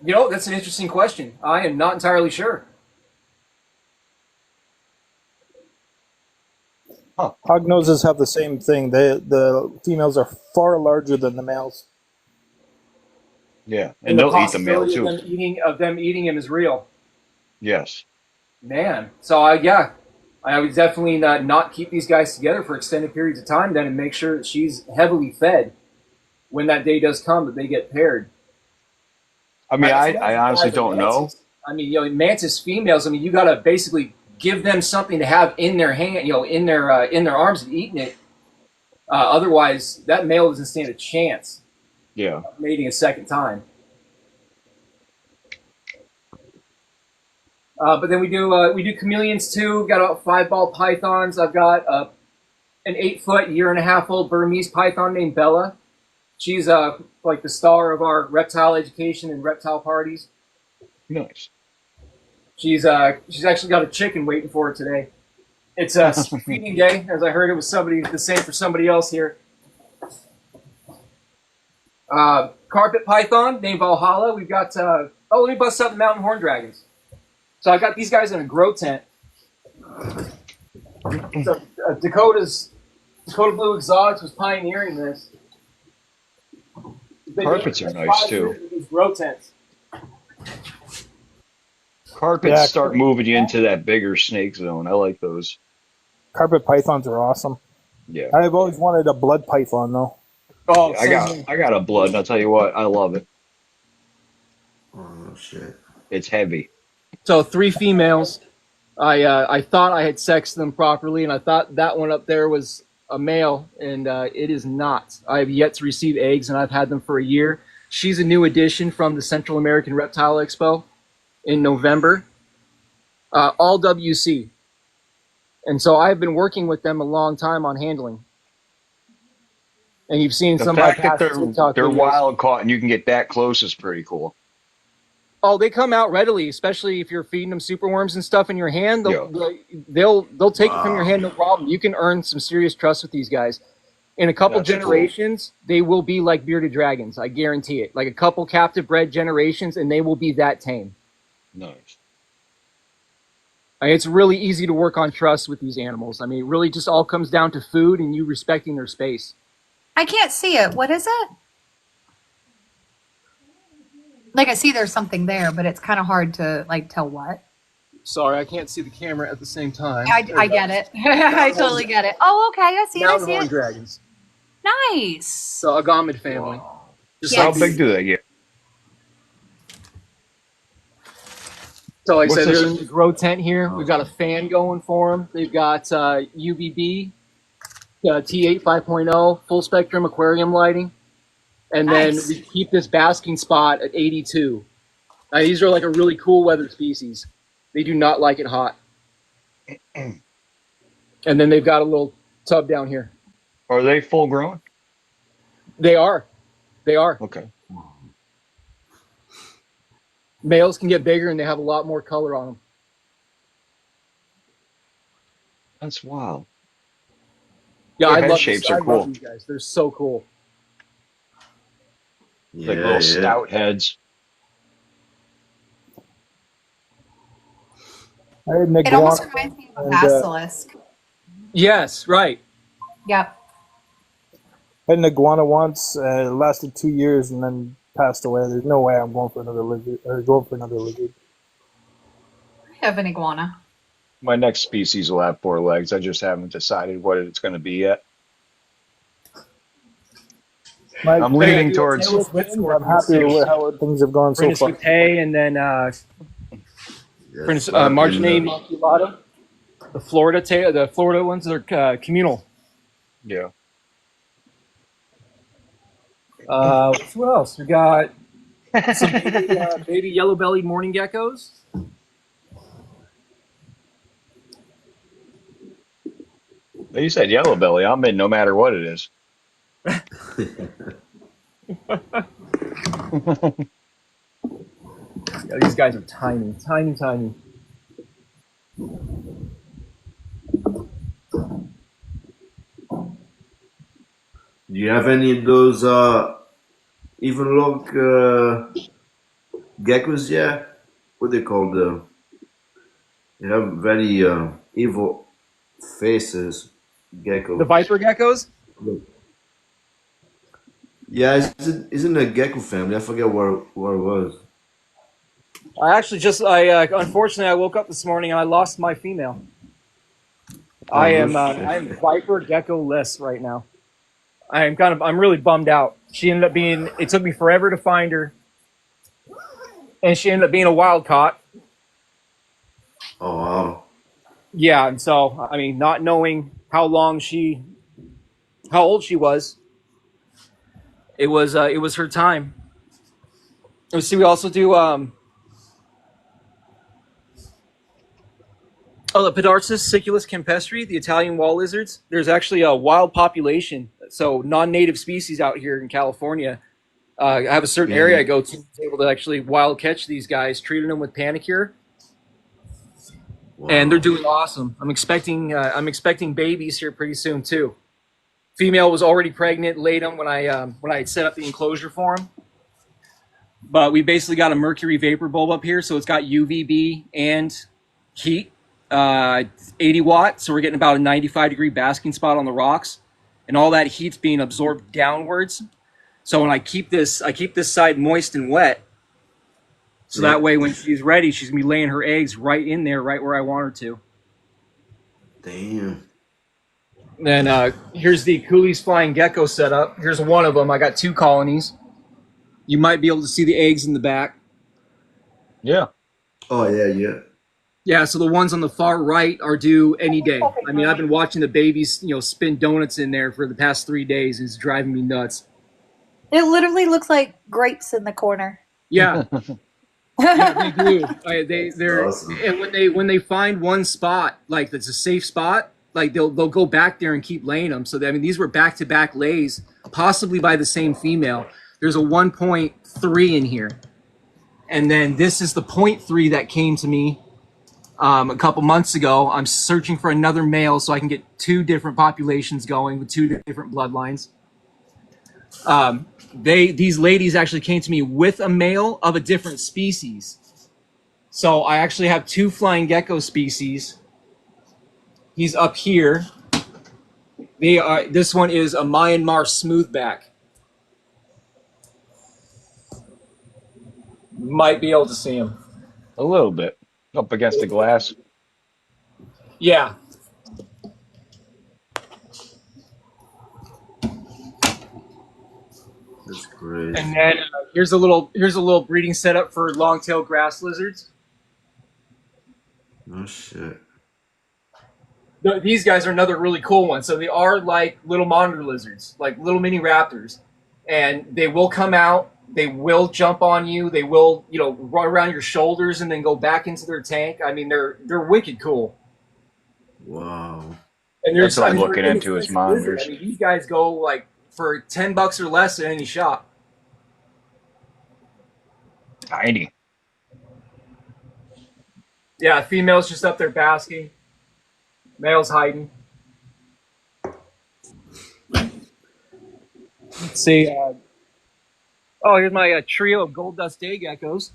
You know, that's an interesting question. I am not entirely sure. Hognoses have the same thing. The females are far larger than the males. Yeah, And and the they'll eat the male possibility too. of them eating him is real. Yes. Man, so I would definitely not keep these guys together for extended periods of time then, and make sure that she's heavily fed when that day does come that they get paired. I mean, It's not I just honestly guys and don't know. mantis. I mean, mantis females. I mean, you got to basically give them something to have in their hand, in their arms and eating it. Otherwise, that male doesn't stand a chance Yeah. of mating a second time. But then we do chameleons too. We've got about 5-ball pythons. I've got an 8-foot, 1.5-year-old Burmese python named Bella. She's like the star of our reptile education and reptile parties. Nice. She's actually got a chicken waiting for her today. It's feeding day, as I heard it was the same for somebody else here. Carpet python named Valhalla. We've got let me bust out the mountain horn dragons. So I got these guys in a grow tent. So Dakota Blue Exotics was pioneering this. Carpets are nice too. These grow tents. Carpets Yeah. start moving you into that bigger snake zone. I like those. Carpet pythons are awesome. Yeah. I've always wanted a blood python though. Oh, I got a blood, and I'll tell you what, I love it. Oh shit. It's heavy. So 3 females. I thought I had sexed them properly, and I thought that one up there was a male, and it is not. I have yet to receive eggs, and I've had them for a year. She's a new addition from the Central American Reptile Expo in November. All WC. And so I've been working with them a long time on handling. And you've seen The some of my fact that past TikTok they're videos. wild caught and you can get that close is pretty cool. Oh, they come out readily, especially if you're feeding them superworms and stuff in your hand. They'll take it from your hand, no problem. You can earn some serious trust with these guys. In a couple That's generations, they will be like bearded dragons. I guarantee it. Like a couple captive bred generations, and they will be that tame. Nice. I mean, it's really easy to work on trust with these animals. I mean, it really just all comes down to food and you respecting their space. I can't see it. What is it? Like I see there's something there, but it's kind of hard to like tell what. Sorry, I can't see the camera at the same time. I get it. I totally get it. Oh, okay. I see it. I Mountain see horn it. dragons. Nice. So Agamid family. Just Yes. How big do they get? So like I What's said, this? they're in the grow tent here. We've got a fan going for them. They've got UVB, T8 5.0, full spectrum aquarium lighting. And Nice. then we keep this basking spot at 82. These are like a really cool weather species. They do not like it hot. And then they've got a little tub down here. Are they full grown? They are. They are. Okay. Males can get bigger and they have a lot more color on them. That's wild. Yeah, Their I head love this. shapes I are love cool. these guys. They're so cool. Like Yeah, little yeah. stout heads. I had an It almost iguana, reminds me of a and basilisk. Yes, right. Yep. I had an iguana once. It lasted 2 years and then passed away. There's no way I'm going for another lizard or going for another lizard. I have an iguana. My next species will have 4 legs. I just haven't decided what it's going to be yet. My I'm So yeah, leaning do that towards. Taylor Swift I'm Scorpions happy too. with how things have gone so Brenda far. Swift and then Yes, Marjane Maculata. The Florida ones are communal. Yeah. What else? We got some baby yellow-bellied morning geckos. You said yellow belly. I'm in no matter what it is. Yeah, these guys are tiny, tiny, tiny. Do you have any of those even look geckos? Yeah, what they call the? They have very evil faces. Gecko. The viper geckos. Yeah, isn't a gecko family? I forget where it was. I actually unfortunately I woke up this morning and I lost my female. Oh, no I shit. am viper gecko-less right now. I'm really bummed out. She ended up being. It took me forever to find her, and she ended up being a wild caught. Oh wow. Yeah, and so I mean, not knowing how old she was, it was her time. Let's see. We also do the Podarcis siculus campestri, the Italian wall lizards. There's actually a wild population, so non-native species out here in California. I have a certain area I go to that's able to actually wild catch these guys, treating them with Panicure, and they're doing awesome. I'm expecting babies here pretty soon too. Female was already pregnant, laid them when I had set up the enclosure for them. But we basically got a mercury vapor bulb up here, so it's got UVB and heat, 80 watt. So we're getting about a 95-degree basking spot on the rocks, and all that heat's being absorbed downwards. So when I keep this side moist and wet, so that way when she's ready, she's gonna be laying her eggs right in there, right where I want her to. Damn. Then here's the Cooley's flying gecko setup. Here's one of them. I got 2 colonies. You might be able to see the eggs in the back. Yeah. Oh yeah. Yeah, so the ones on the far right are due any day. I mean, I've been watching the babies, spin donuts in there for the past 3 days. And it's driving me nuts. It literally looks like grapes in the corner. Yeah, yeah, they do. They're Awesome. and when they find one spot like that's a safe spot, like they'll go back there and keep laying them. So I mean, these were back to back lays, possibly by the same female. There's a 1.3 in here, and then this is the 0.3 that came to me a couple months ago. I'm searching for another male so I can get 2 different populations going with 2 different bloodlines. These ladies actually came to me with a male of a different species. So I actually have 2 flying gecko species. He's up here. This one is a Myanmar smoothback. Might be able to see him. A little bit up against the glass. Yeah. That's great. And then here's a little breeding setup for long-tailed grass lizards. Oh shit. These guys are another really cool one. So they are like little monitor lizards, like little mini raptors. and they will come out. They will jump on you. They will, run around your shoulders and then go back into their tank. I mean, they're wicked cool. Wow. And That's there's, what I I'm mean, they're looking into is inexpensive lizard. I monitors. mean, these guys go like for $10 or less at any shop. Tiny. Yeah, females just up there basking, males hiding. Let's see. Oh, here's my trio of gold dust day geckos.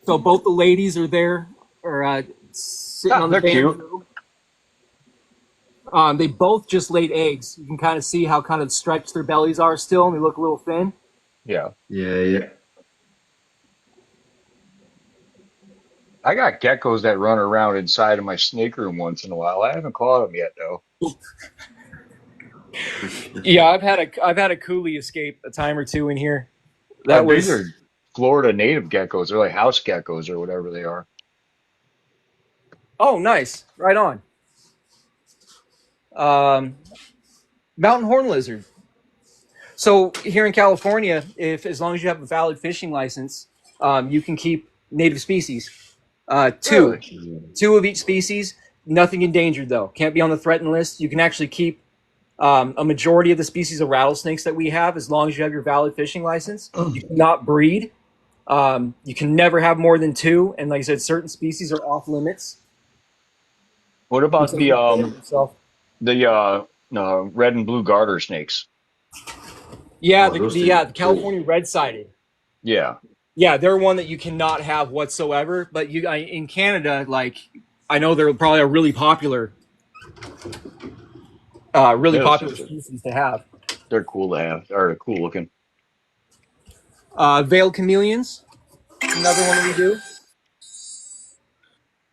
So both the ladies are there, or sitting Ah, on the they're cute. bamboo. They both just laid eggs. You can kind of see how kind of stretched their bellies are still, and they look a little thin. Yeah. Yeah. I got geckos that run around inside of my snake room once in a while. I haven't caught them yet though. Yeah, I've had a coolie escape a time or two in here. That These was are Florida native geckos. They're like house geckos or whatever they are. oh nice, right on. Um, mountain horn lizard. So here in California, if as long as you have a valid fishing license, you can keep native species. Two, Really? two of each species. Nothing endangered though. Can't be on the threatened list. You can actually keep a majority of the species of rattlesnakes that we have as long as you have your valid fishing license. You cannot breed. You can never have more than two, and like I said, certain species are off limits What about because of themselves. the red and blue garter snakes? Yeah, Oh, the, those the things yeah are the cool. California red-sided. Yeah. Yeah, they're one that you cannot have whatsoever. But in Canada, like I know they're probably a really Yes, popular species to have. they're cool to have. Or cool looking. Veiled chameleons, another one that we do.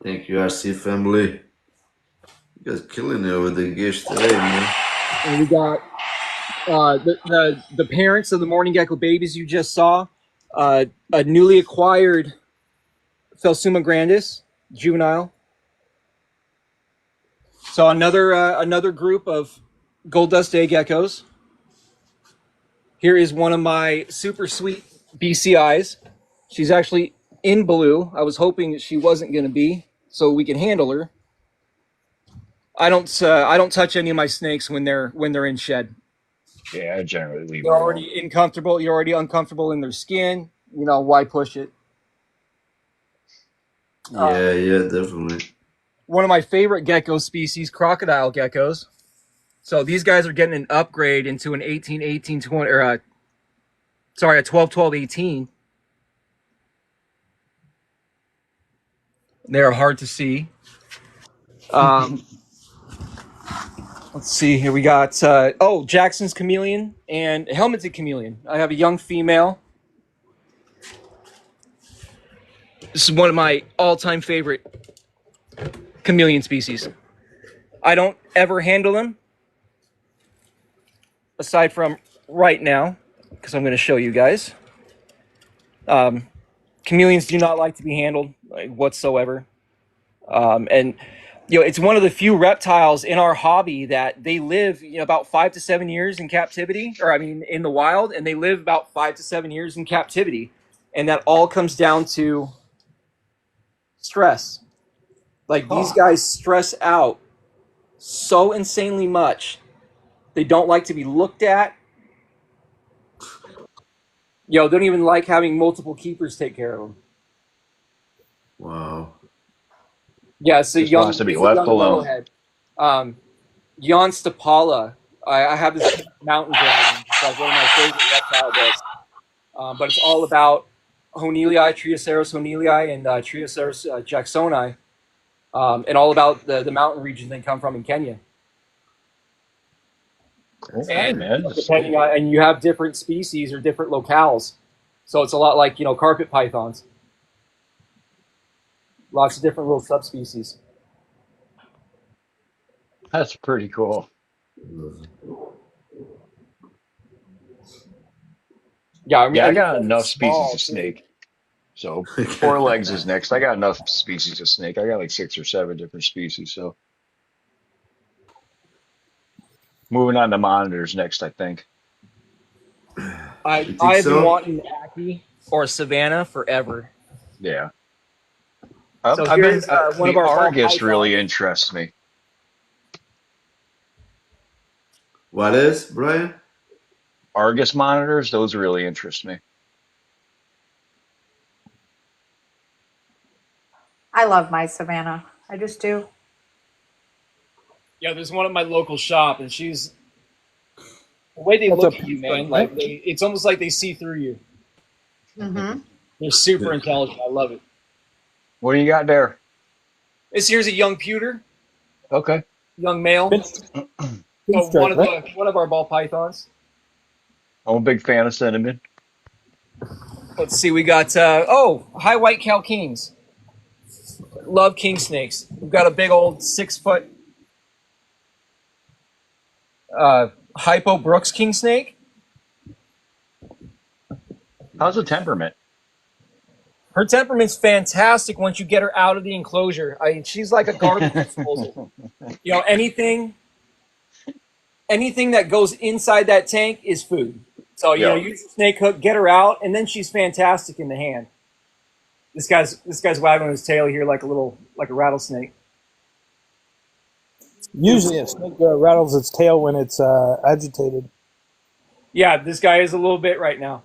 Thank you, RC family. You guys killing it over the gish today, man. And we got the parents of the morning gecko babies you just saw. A newly acquired Phelsuma grandis juvenile. So another group of gold dust day geckos. Here is one of my super sweet BCIs. She's actually in blue. I was hoping that she wasn't going to be, so we can handle her. I don't touch any of my snakes when they're in shed. Yeah, I generally leave They're them alone. already uncomfortable. You're already uncomfortable in their skin. Why push it? Uh, Yeah, definitely. one of my favorite gecko species, crocodile geckos. So these guys are getting an upgrade into an 18-18-20 or a 12-12-18. They are hard to see. Um, let's see here. We got Jackson's chameleon and helmeted chameleon. I have a young female. This is one of my all-time favorite chameleon species. I don't ever handle them aside from right now because I'm going to show you guys. Chameleons do not like to be handled whatsoever. And it's one of the few reptiles in our hobby that they live about 5 to 7 years in captivity, or I mean in the wild, and they live about 5 to 7 years in captivity, and that all comes down to stress. Like these Huh. guys stress out so insanely much. They don't like to be looked at. They don't even like having multiple keepers take care of them. Wow. Yeah, Just wants to be it's a left young alone. yellowhead. Um, Jan Stapala. I have this mountain dragon. It's like one of my favorite reptile books. But it's all about Honelii, Trioceros honelii, and Trioceros jacksoni, and all about the mountain region they come from in Kenya. All right, And man. depending on, and you have different species or different locales, so it's a lot like carpet pythons. Lots of different little subspecies. That's pretty cool. Yeah, I mean, Yeah, I and these got guys are enough species small of too. snake. So four legs is next. I got enough species of snake. I got like 6 or 7 different species. So moving on to monitors next, I think. I You think I've been so? wanting Aki or Savannah forever. Yeah. So I've been here's one of the our ball Argus pythons. really interests me. What is, Brian? Argus monitors, those really interest me. I love my Savannah. I just do. Yeah, there's one at my local shop, and she's the way they That's a look at you, pinstripe, man. right? Like it's almost like they see through you. Mm-hmm. They're super Yeah. intelligent. I love it. What do you got there? This here's a young pewter, Okay. young male. So Pinstripe, right? one of our ball pythons. I'm a big fan of cinnamon. Let's see, we got high white cow kings. Love king snakes. We've got a big old 6 foot hypo Brooks king snake. How's the temperament? Her temperament's fantastic once you get her out of the enclosure. I mean, she's like a garbage disposal. You know, anything that goes inside that tank is food. So Yeah. use the snake hook, get her out, and then she's fantastic in the hand. This guy's wagging his tail here like a rattlesnake. Usually a snake rattles its tail when it's agitated. Yeah, this guy is a little bit right now.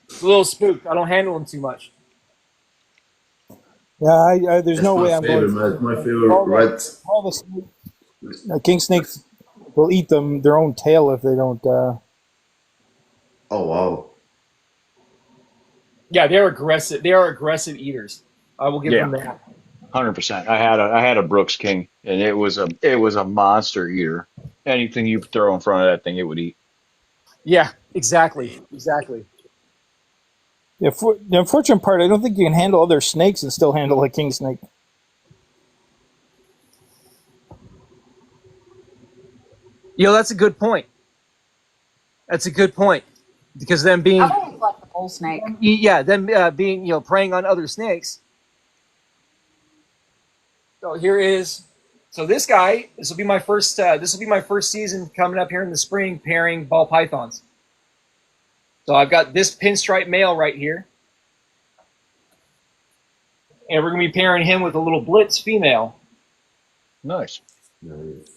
It's a little spooked. I don't handle him too much. Yeah, there's That's no way my I'm going favorite. to. My favorite red. All the snakes, king snakes will eat their own tail if they don't. Oh wow. Yeah, they're aggressive. They are aggressive eaters. I will give Yeah. them that. 100%. I had a Brooks King, and it was a monster eater. Anything you throw in front of that thing, it would eat. Yeah, exactly. The unfortunate part, I don't think you can handle other snakes and still handle a king snake. That's a good point. Because them being, I've always loved the bull snake. being preying on other snakes. So this guy, this will be my first season coming up here in the spring pairing ball pythons. So I've got this pinstripe male right here. And we're going to be pairing him with a little blitz female. Nice. Nice.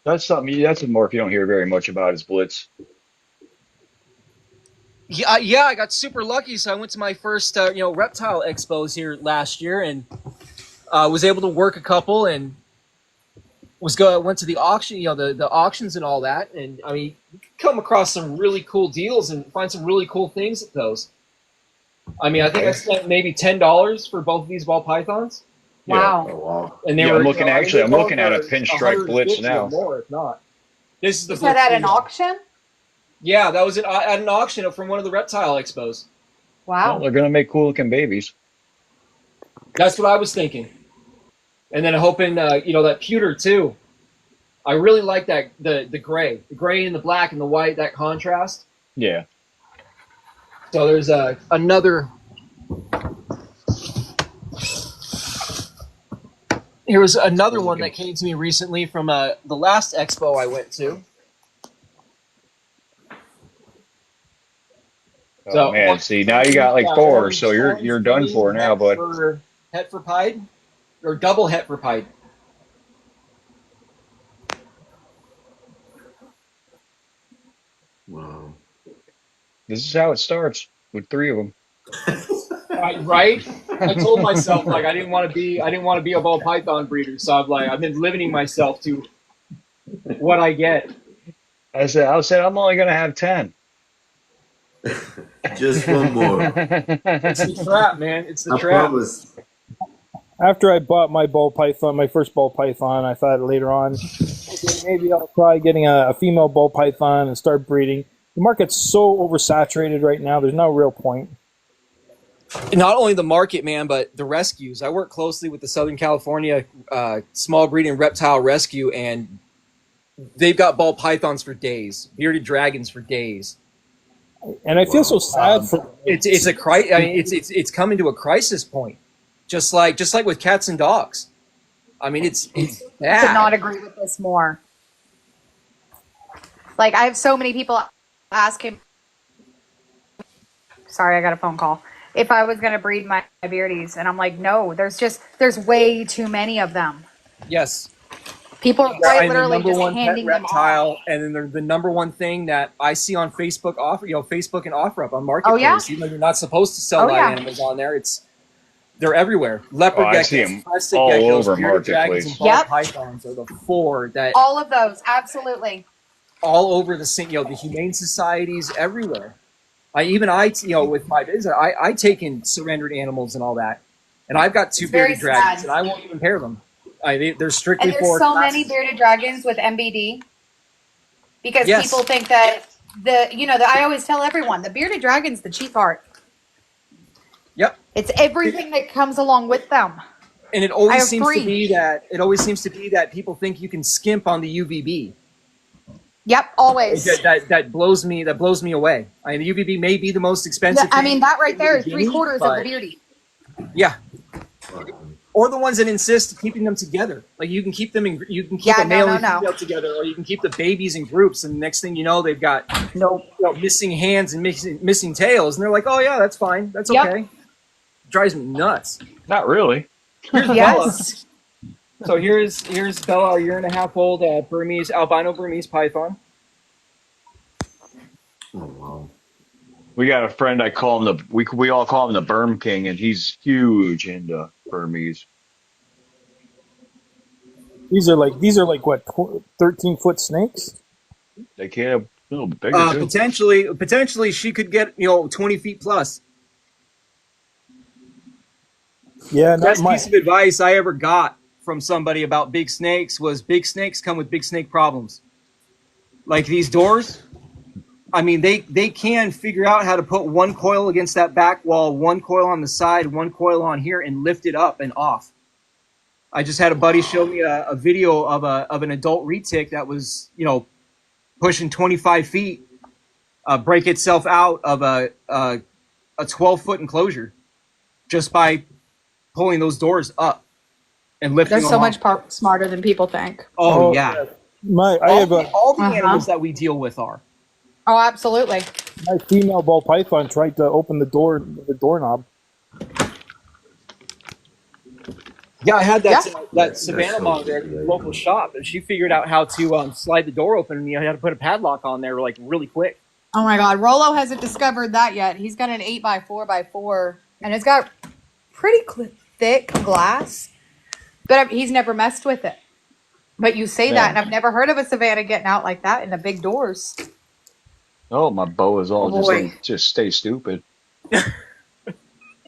That's something. That's a morph you don't hear very much about is Blitz. Yeah, I got super lucky. So I went to my first, reptile expos here last year, and was able to work a couple, and went to the auction, the auctions and all that, and I mean, you can come across some really cool deals and find some really cool things at those. I mean, I think I spent maybe $10 for both of these ball pythons, Wow. Oh wow. and they Yeah, were. I'm looking I mean, actually. they I'm go looking at a for pinstripe Blitz 150 or now. more, if not. This is the Is that Blitz at an female. auction? Yeah, that was at an auction from one of the reptile expos. Well, Wow. they're gonna make cool looking babies. That's what I was thinking. And then hoping, that pewter too. I really like that the gray and the black and the white, that contrast. Yeah. So there's another. Here was another one that came to me recently from the last expo I went to. Oh So man, see now you got like four, so you're done for now, bud. Hetverpide or double Hetverpide. Wow. This is how it starts with three of them. Right? I told myself like I didn't want to be a ball python breeder, so I've been limiting myself to what I get. I said I'm only gonna have 10. Just one more. It's the trap, man. It's the I trap. promise. After I bought my ball python, my first ball python, I thought later on, okay, maybe I'll try getting a female ball python and start breeding. The market's so oversaturated right now, there's no real point. Not only the market, man, but the rescues. I work closely with the Southern California small breeding reptile rescue, and they've got ball pythons for days, bearded dragons for days. And I feel so sad for It's coming to a crisis point, just like with cats and dogs. I mean, it's Could bad. not agree with this more. Like I have so many people ask him. Sorry, I got a phone call. If I was going to breed my beardies, and I'm like, no, there's way too many of them. Yes. People are quite And the literally number just one pet handing them off. reptile, and then the number one thing that I see on Facebook Facebook and OfferUp on Oh yeah. Marketplace, even though you're not supposed to sell Oh live yeah. animals on there, they're everywhere. Leopard I see geckos, them crested all geckos, over bearded dragons, and Marketplace. ball Yep. pythons are the four that All of those, absolutely. all over the humane societies everywhere. With my business, I take in surrendered animals and all that, and I've got two It's very bearded dragons, sad. and I won't even pair them. They're strictly And there's for so classes. many bearded dragons with MBD because Yes. people think that I always tell everyone the bearded dragon's the cheap part. Yep. It's everything that comes along with them. And it I always have seems to 3. be that people think you can skimp on the UVB. Yep, always. That blows me away. I mean, the UVB may be the most expensive. I mean, that right in the there is beginning, 3/4 of but- the beardy. Yeah. Or the ones that insist keeping them together. Like you can keep them in, you can keep Yeah, a male no, and female together, or you can keep the babies in groups. And the next thing you know, they've got missing hands and missing tails, and they're like, "Oh yeah, that's fine, that's Yep. okay." Drives me nuts. Not really. Here's Yes. Bella. So here's Bella, a 1.5-year-old albino Burmese python. Oh wow. We got a friend. I call him we all call him the Berm King, and he's huge into Burmese. These are like what 13-foot snakes? They can have a little bit bigger too. Potentially, she could get 20 feet plus. Yeah, not Best my. piece of advice I ever got from somebody about big snakes was big snakes come with big snake problems. Like these doors, I mean, they can figure out how to put one coil against that back wall, one coil on the side, one coil on here, and lift it up and off. I just had a buddy show me a video of an adult retic that was, pushing 25 feet, break itself out of a 12-foot enclosure just by pulling those doors up and lifting They're them so off. much smarter than people think. Oh, yeah. I have All the animals that we deal with are. Oh, absolutely. my female ball python tried to open the doorknob. Yeah, I had that Savannah monitor at the local shop, and she figured out how to slide the door open, and you had to put a padlock on there like really quick. Oh my God, Rolo hasn't discovered that yet. He's got an 8x4x4, and it's got pretty thick glass, but he's never messed with it. But you say that, and I've never heard of a Savannah getting out like that in the big doors. Oh, my Boas all Boy. just stay stupid.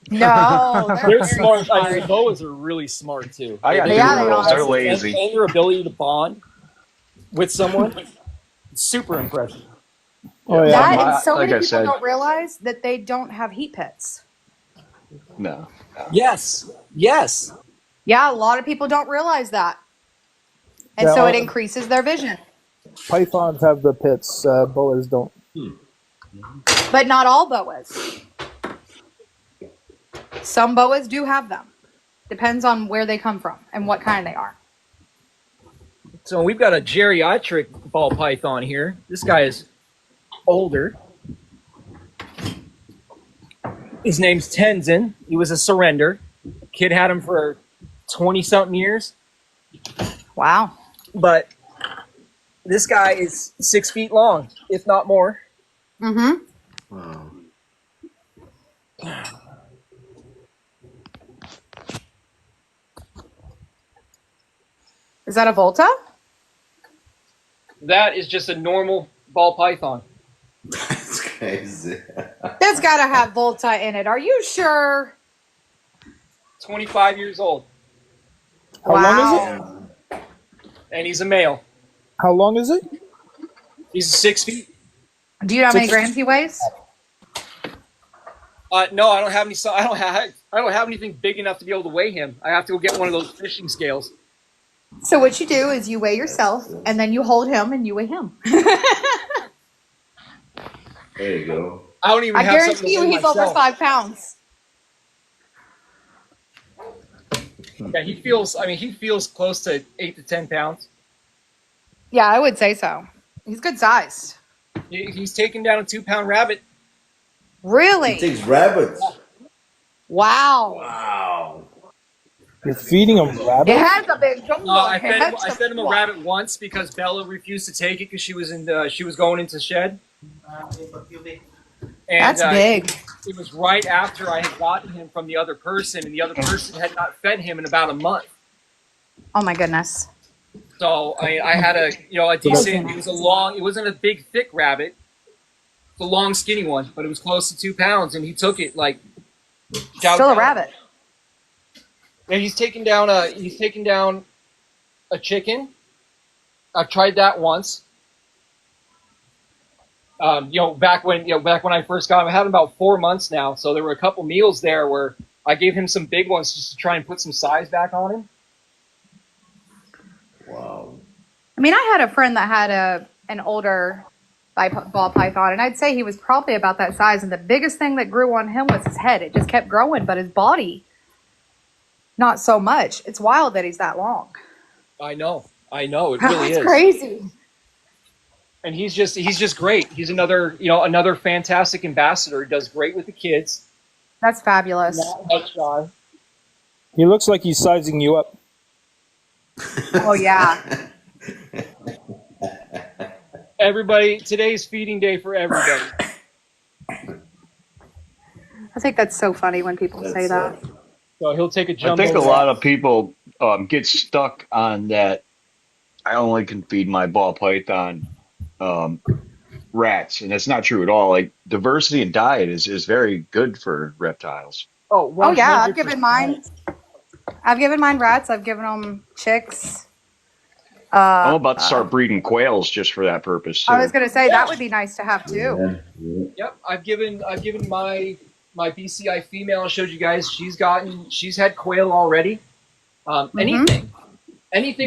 No, They're smart. I mean, boas are really smart too. I got Yeah, two they girls. are. They're lazy. And their ability to bond with someone, super impressive. Oh yeah, That my- and so like many I people said- don't realize that they don't have heat pits. No. Yes. Yeah, a lot of people don't realize that. And Yeah, so it increases their vision. pythons have the pits. Boas don't. But not all boas. Some boas do have them. Depends on where they come from and what kind they are. So we've got a geriatric ball python here. This guy is older. His name's Tenzin. He was a surrender. Kid had him for 20-something years. Wow. But this guy is 6 feet long, if not more. Mm-hmm. Wow. Is that a Volta? That is just a normal ball python. That's crazy. That's got to have Volta in it. Are you sure? 25 years old. How long is it? And he's a male. How long is it? He's 6 feet. Do you know how many grams he weighs? No, I don't have any. I don't have anything big enough to be able to weigh him. I have to go get one of those fishing scales. So what you do is you weigh yourself, and then you hold him and you weigh him. There you go. I don't even I have something guarantee to you weigh he's over myself. 5 pounds. Yeah, he feels. I mean, he feels close to 8 to 10 pounds. Yeah, I would say so. He's good sized. He's taken down a 2-pound rabbit. Really? He takes rabbits. Wow. Wow. You're feeding him It rabbits? has a big jumbo. I fed him a rabbit once because Bella refused to take it because she was going into shed. And, That's big. It was right after I had gotten him from the other person, and the other person had not fed him in about a month. Oh my goodness. So I had a decent. It wasn't a big thick rabbit. It's a long skinny one, but it was close to 2 pounds, and he took it like. Still a rabbit. And he's taken down a chicken. I've tried that once. Back when I first got him, I had him about 4 months now. So there were a couple meals there where I gave him some big ones just to try and put some size back on him. Wow. I mean, I had a friend that had an older ball python, and I'd say he was probably about that size. And the biggest thing that grew on him was his head. It just kept growing, but his body, not so much. It's wild that he's that long. I know. It really That's is crazy. And he's just great. He's another fantastic ambassador. He does great with the kids. That's fabulous. Not shy. He looks like he's sizing you up. Oh yeah. Everybody, today's feeding day for everybody. I think that's so funny when people say that. So he'll take a I jumbo. think a lot of people get stuck on that. I only can feed my ball python rats, and that's not true at all. Like diversity in diet is very good for reptiles. Oh yeah, I've given mine rats. I've given them chicks. I'm about to start breeding quails just for that purpose too. I was gonna say that would be nice to have too. Yeah. Yep, I've given my BCI female. I showed you guys. She's had quail already. Anything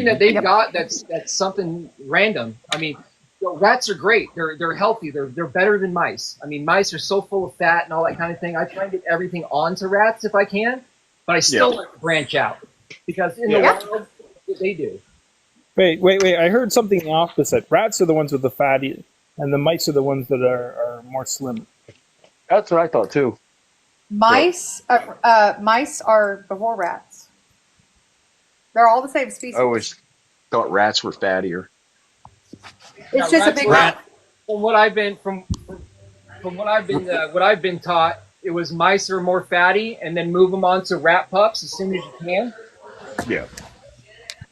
that they've got that's something random. I mean, rats are great. They're healthy. They're better than mice. I mean, mice are so full of fat and all that kind of thing. I try and get everything onto rats if I can, but I still like to branch out because in the wild they do. Wait. I heard something the opposite. Rats are the ones with the fatty, and the mice are the ones that are more slim. That's what I thought too. Mice are before rats. They're all the same species. I always thought rats were fattier. It's just a big rat. From what I've been what I've been taught, it was mice are more fatty, and then move them onto rat pups as soon as you can. Yeah.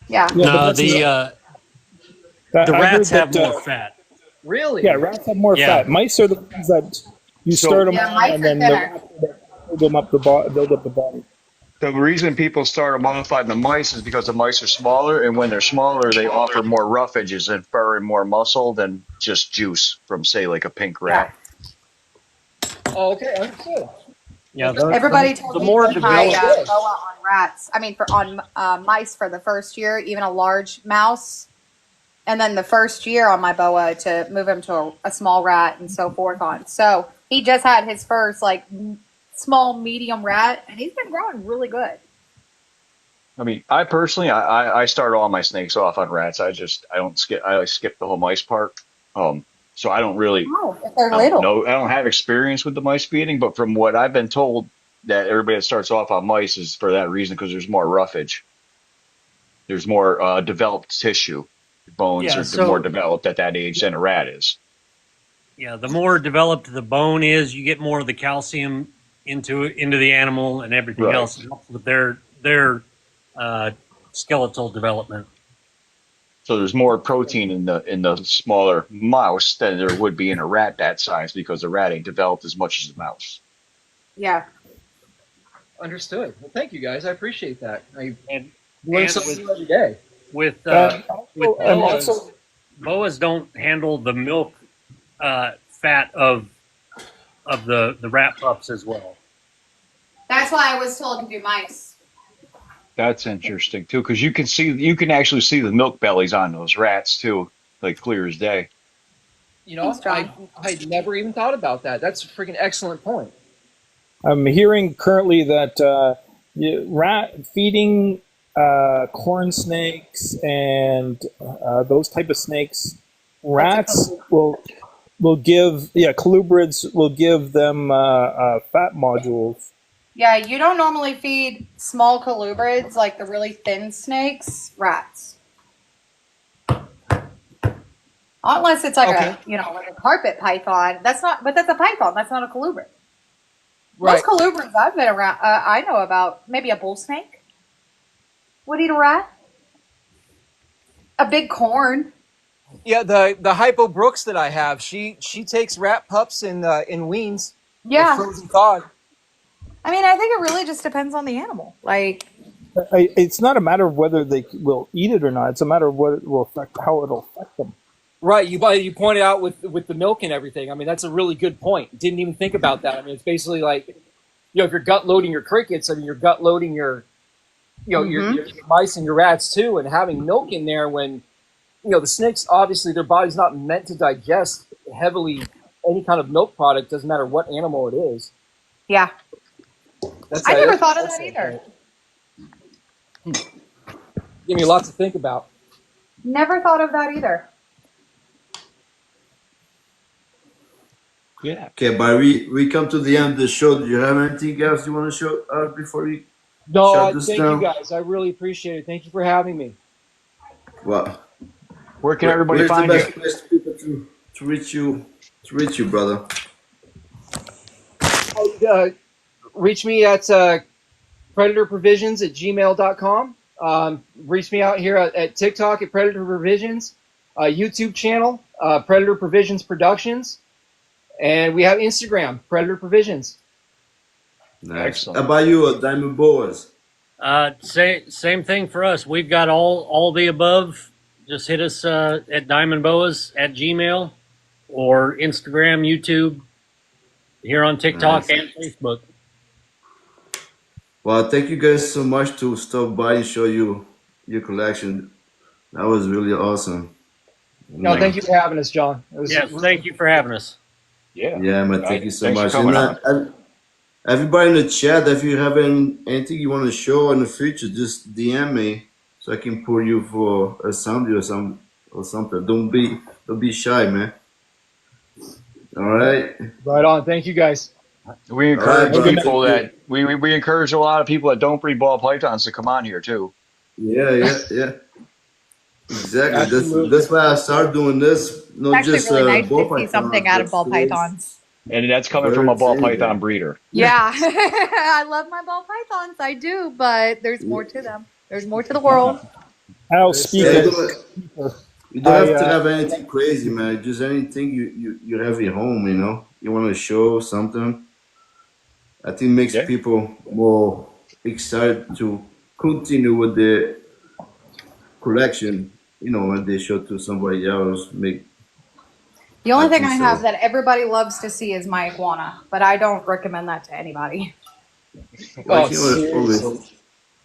Yeah. No, the rats have more fat. Really? Yeah, rats have more fat. Mice are the ones that you start them on, and then the rats build up the body. The reason people start them off on the mice is because the mice are smaller, and when they're smaller, they offer more rough edges and fur and more muscle than just juice from, say, like a pink rat. Oh, okay, understood. Yeah, Everybody told the me more to buy developed, boa on rats. I mean, on mice for the first year, even a large mouse, and then the first year on my boa to move him to a small rat and so forth on. So he just had his first small medium rat, and he's been growing really good. I mean, I personally, I start all my snakes off on rats. I skip the whole mice part. So I don't really. Oh, if they're little. No, I don't have experience with the mice feeding, but from what I've been told, that everybody that starts off on mice is for that reason because there's more roughage. There's more developed tissue. Bones are more developed at that age than a rat is. Yeah, the more developed the bone is, you get more of the calcium into the animal and everything else. It helps with their skeletal development. So there's more protein in the smaller mouse than there would be in a rat that size because the rat ain't developed as much as the mouse. Yeah. Understood. Well, thank you guys. I appreciate that. I learn and something every day. With boas don't handle the milk fat of the rat pups as well. That's why I was told to do mice. That's interesting too, because you can actually see the milk bellies on those rats too, like clear as day. Thanks, John. I never even thought about that. That's a freaking excellent point. I'm hearing currently that rat feeding corn snakes and those type of snakes Rats will give colubrids will give them fat modules. Yeah, you don't normally feed small colubrids like the really thin snakes rats. Unless it's like Okay. like a carpet python. That's a python. That's not a colubrid. Right. Most colubrids I've been around, I know about, maybe a bull snake would eat a rat. A big corn. Yeah, the Hypo Brooks that I have, she takes rat pups in weans with Yeah. frozen cod. I mean, I think it really just depends on the animal. Like, It's not a matter of whether they will eat it or not. It's a matter of what it will affect, how it'll affect them. Right, you pointed out with the milk and everything. I mean, that's a really good point. Didn't even think about that. I mean, it's basically like, if you're gut loading your crickets, I mean, you're gut loading your your mice and your rats too, and having milk in there when, the snakes, obviously their body's not meant to digest heavily any kind of milk product. Doesn't matter what animal it is. yeah. I never thought of that either. Give me lots to think about. Never thought of that either. Yeah. Okay, but we come to the end of the show. Do you have anything else you want to show before we No, shut this thank down? you guys. I really appreciate it. Thank you for having me. Well, Where can everybody where's the find you? best place for people to reach you? To reach you, brother. Reach me at predatorprovisions@gmail.com. Reach me out here at TikTok at Predator Provisions, YouTube channel, Predator Provisions Productions, and we have Instagram, Predator Provisions. Nice. Excellent. How about you, Diamond Boas? Same thing for us. We've got all the above. Just hit us at diamondboas@gmail or Instagram, YouTube, here on TikTok and Facebook. Well, thank you guys so much to stop by and show you your collection. That was really awesome. No, thank you for having us, John. Yes, thank you for having us. Yeah. Yeah, man, thank you so Thanks for much. coming And everybody in the chat, if you have anything you want to show in the future, just DM me so I can pull you for a sound or something. Don't be shy, man. All right. Right on. Thank you, guys. We encourage All right, people brother. that we encourage a lot of people that don't breed ball pythons to come on here too. Yeah. Exactly. Absolutely. That's why I started doing this. It's Not actually just really nice ball to see pythons, something out of but ball snakes, pythons. And that's coming from a birds, ball anything. python breeder. Yeah. I love my ball pythons. I do, but there's more to them. There's more to the world. I'll speak Yeah, at you don't have to I, have anything crazy, man. Just anything you have at home, You want to show something. I think makes Yeah. people more excited to continue with the collection. When they show to somebody else, The only I thing think I have so. that everybody loves to see is my iguana, but I don't recommend that to anybody. Like, Seriously.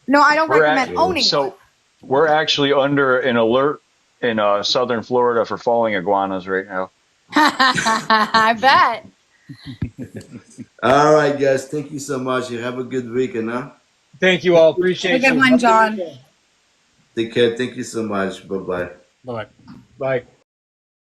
No, I don't We're recommend at, owning so we're actually under an alert in southern Florida for falling iguanas right now. one. I bet. All right, guys. Thank you so much. You have a good weekend, huh? Thank you all. Have a Appreciate good you. one, John. Take care. Thank you so much. Bye bye. Bye. Bye.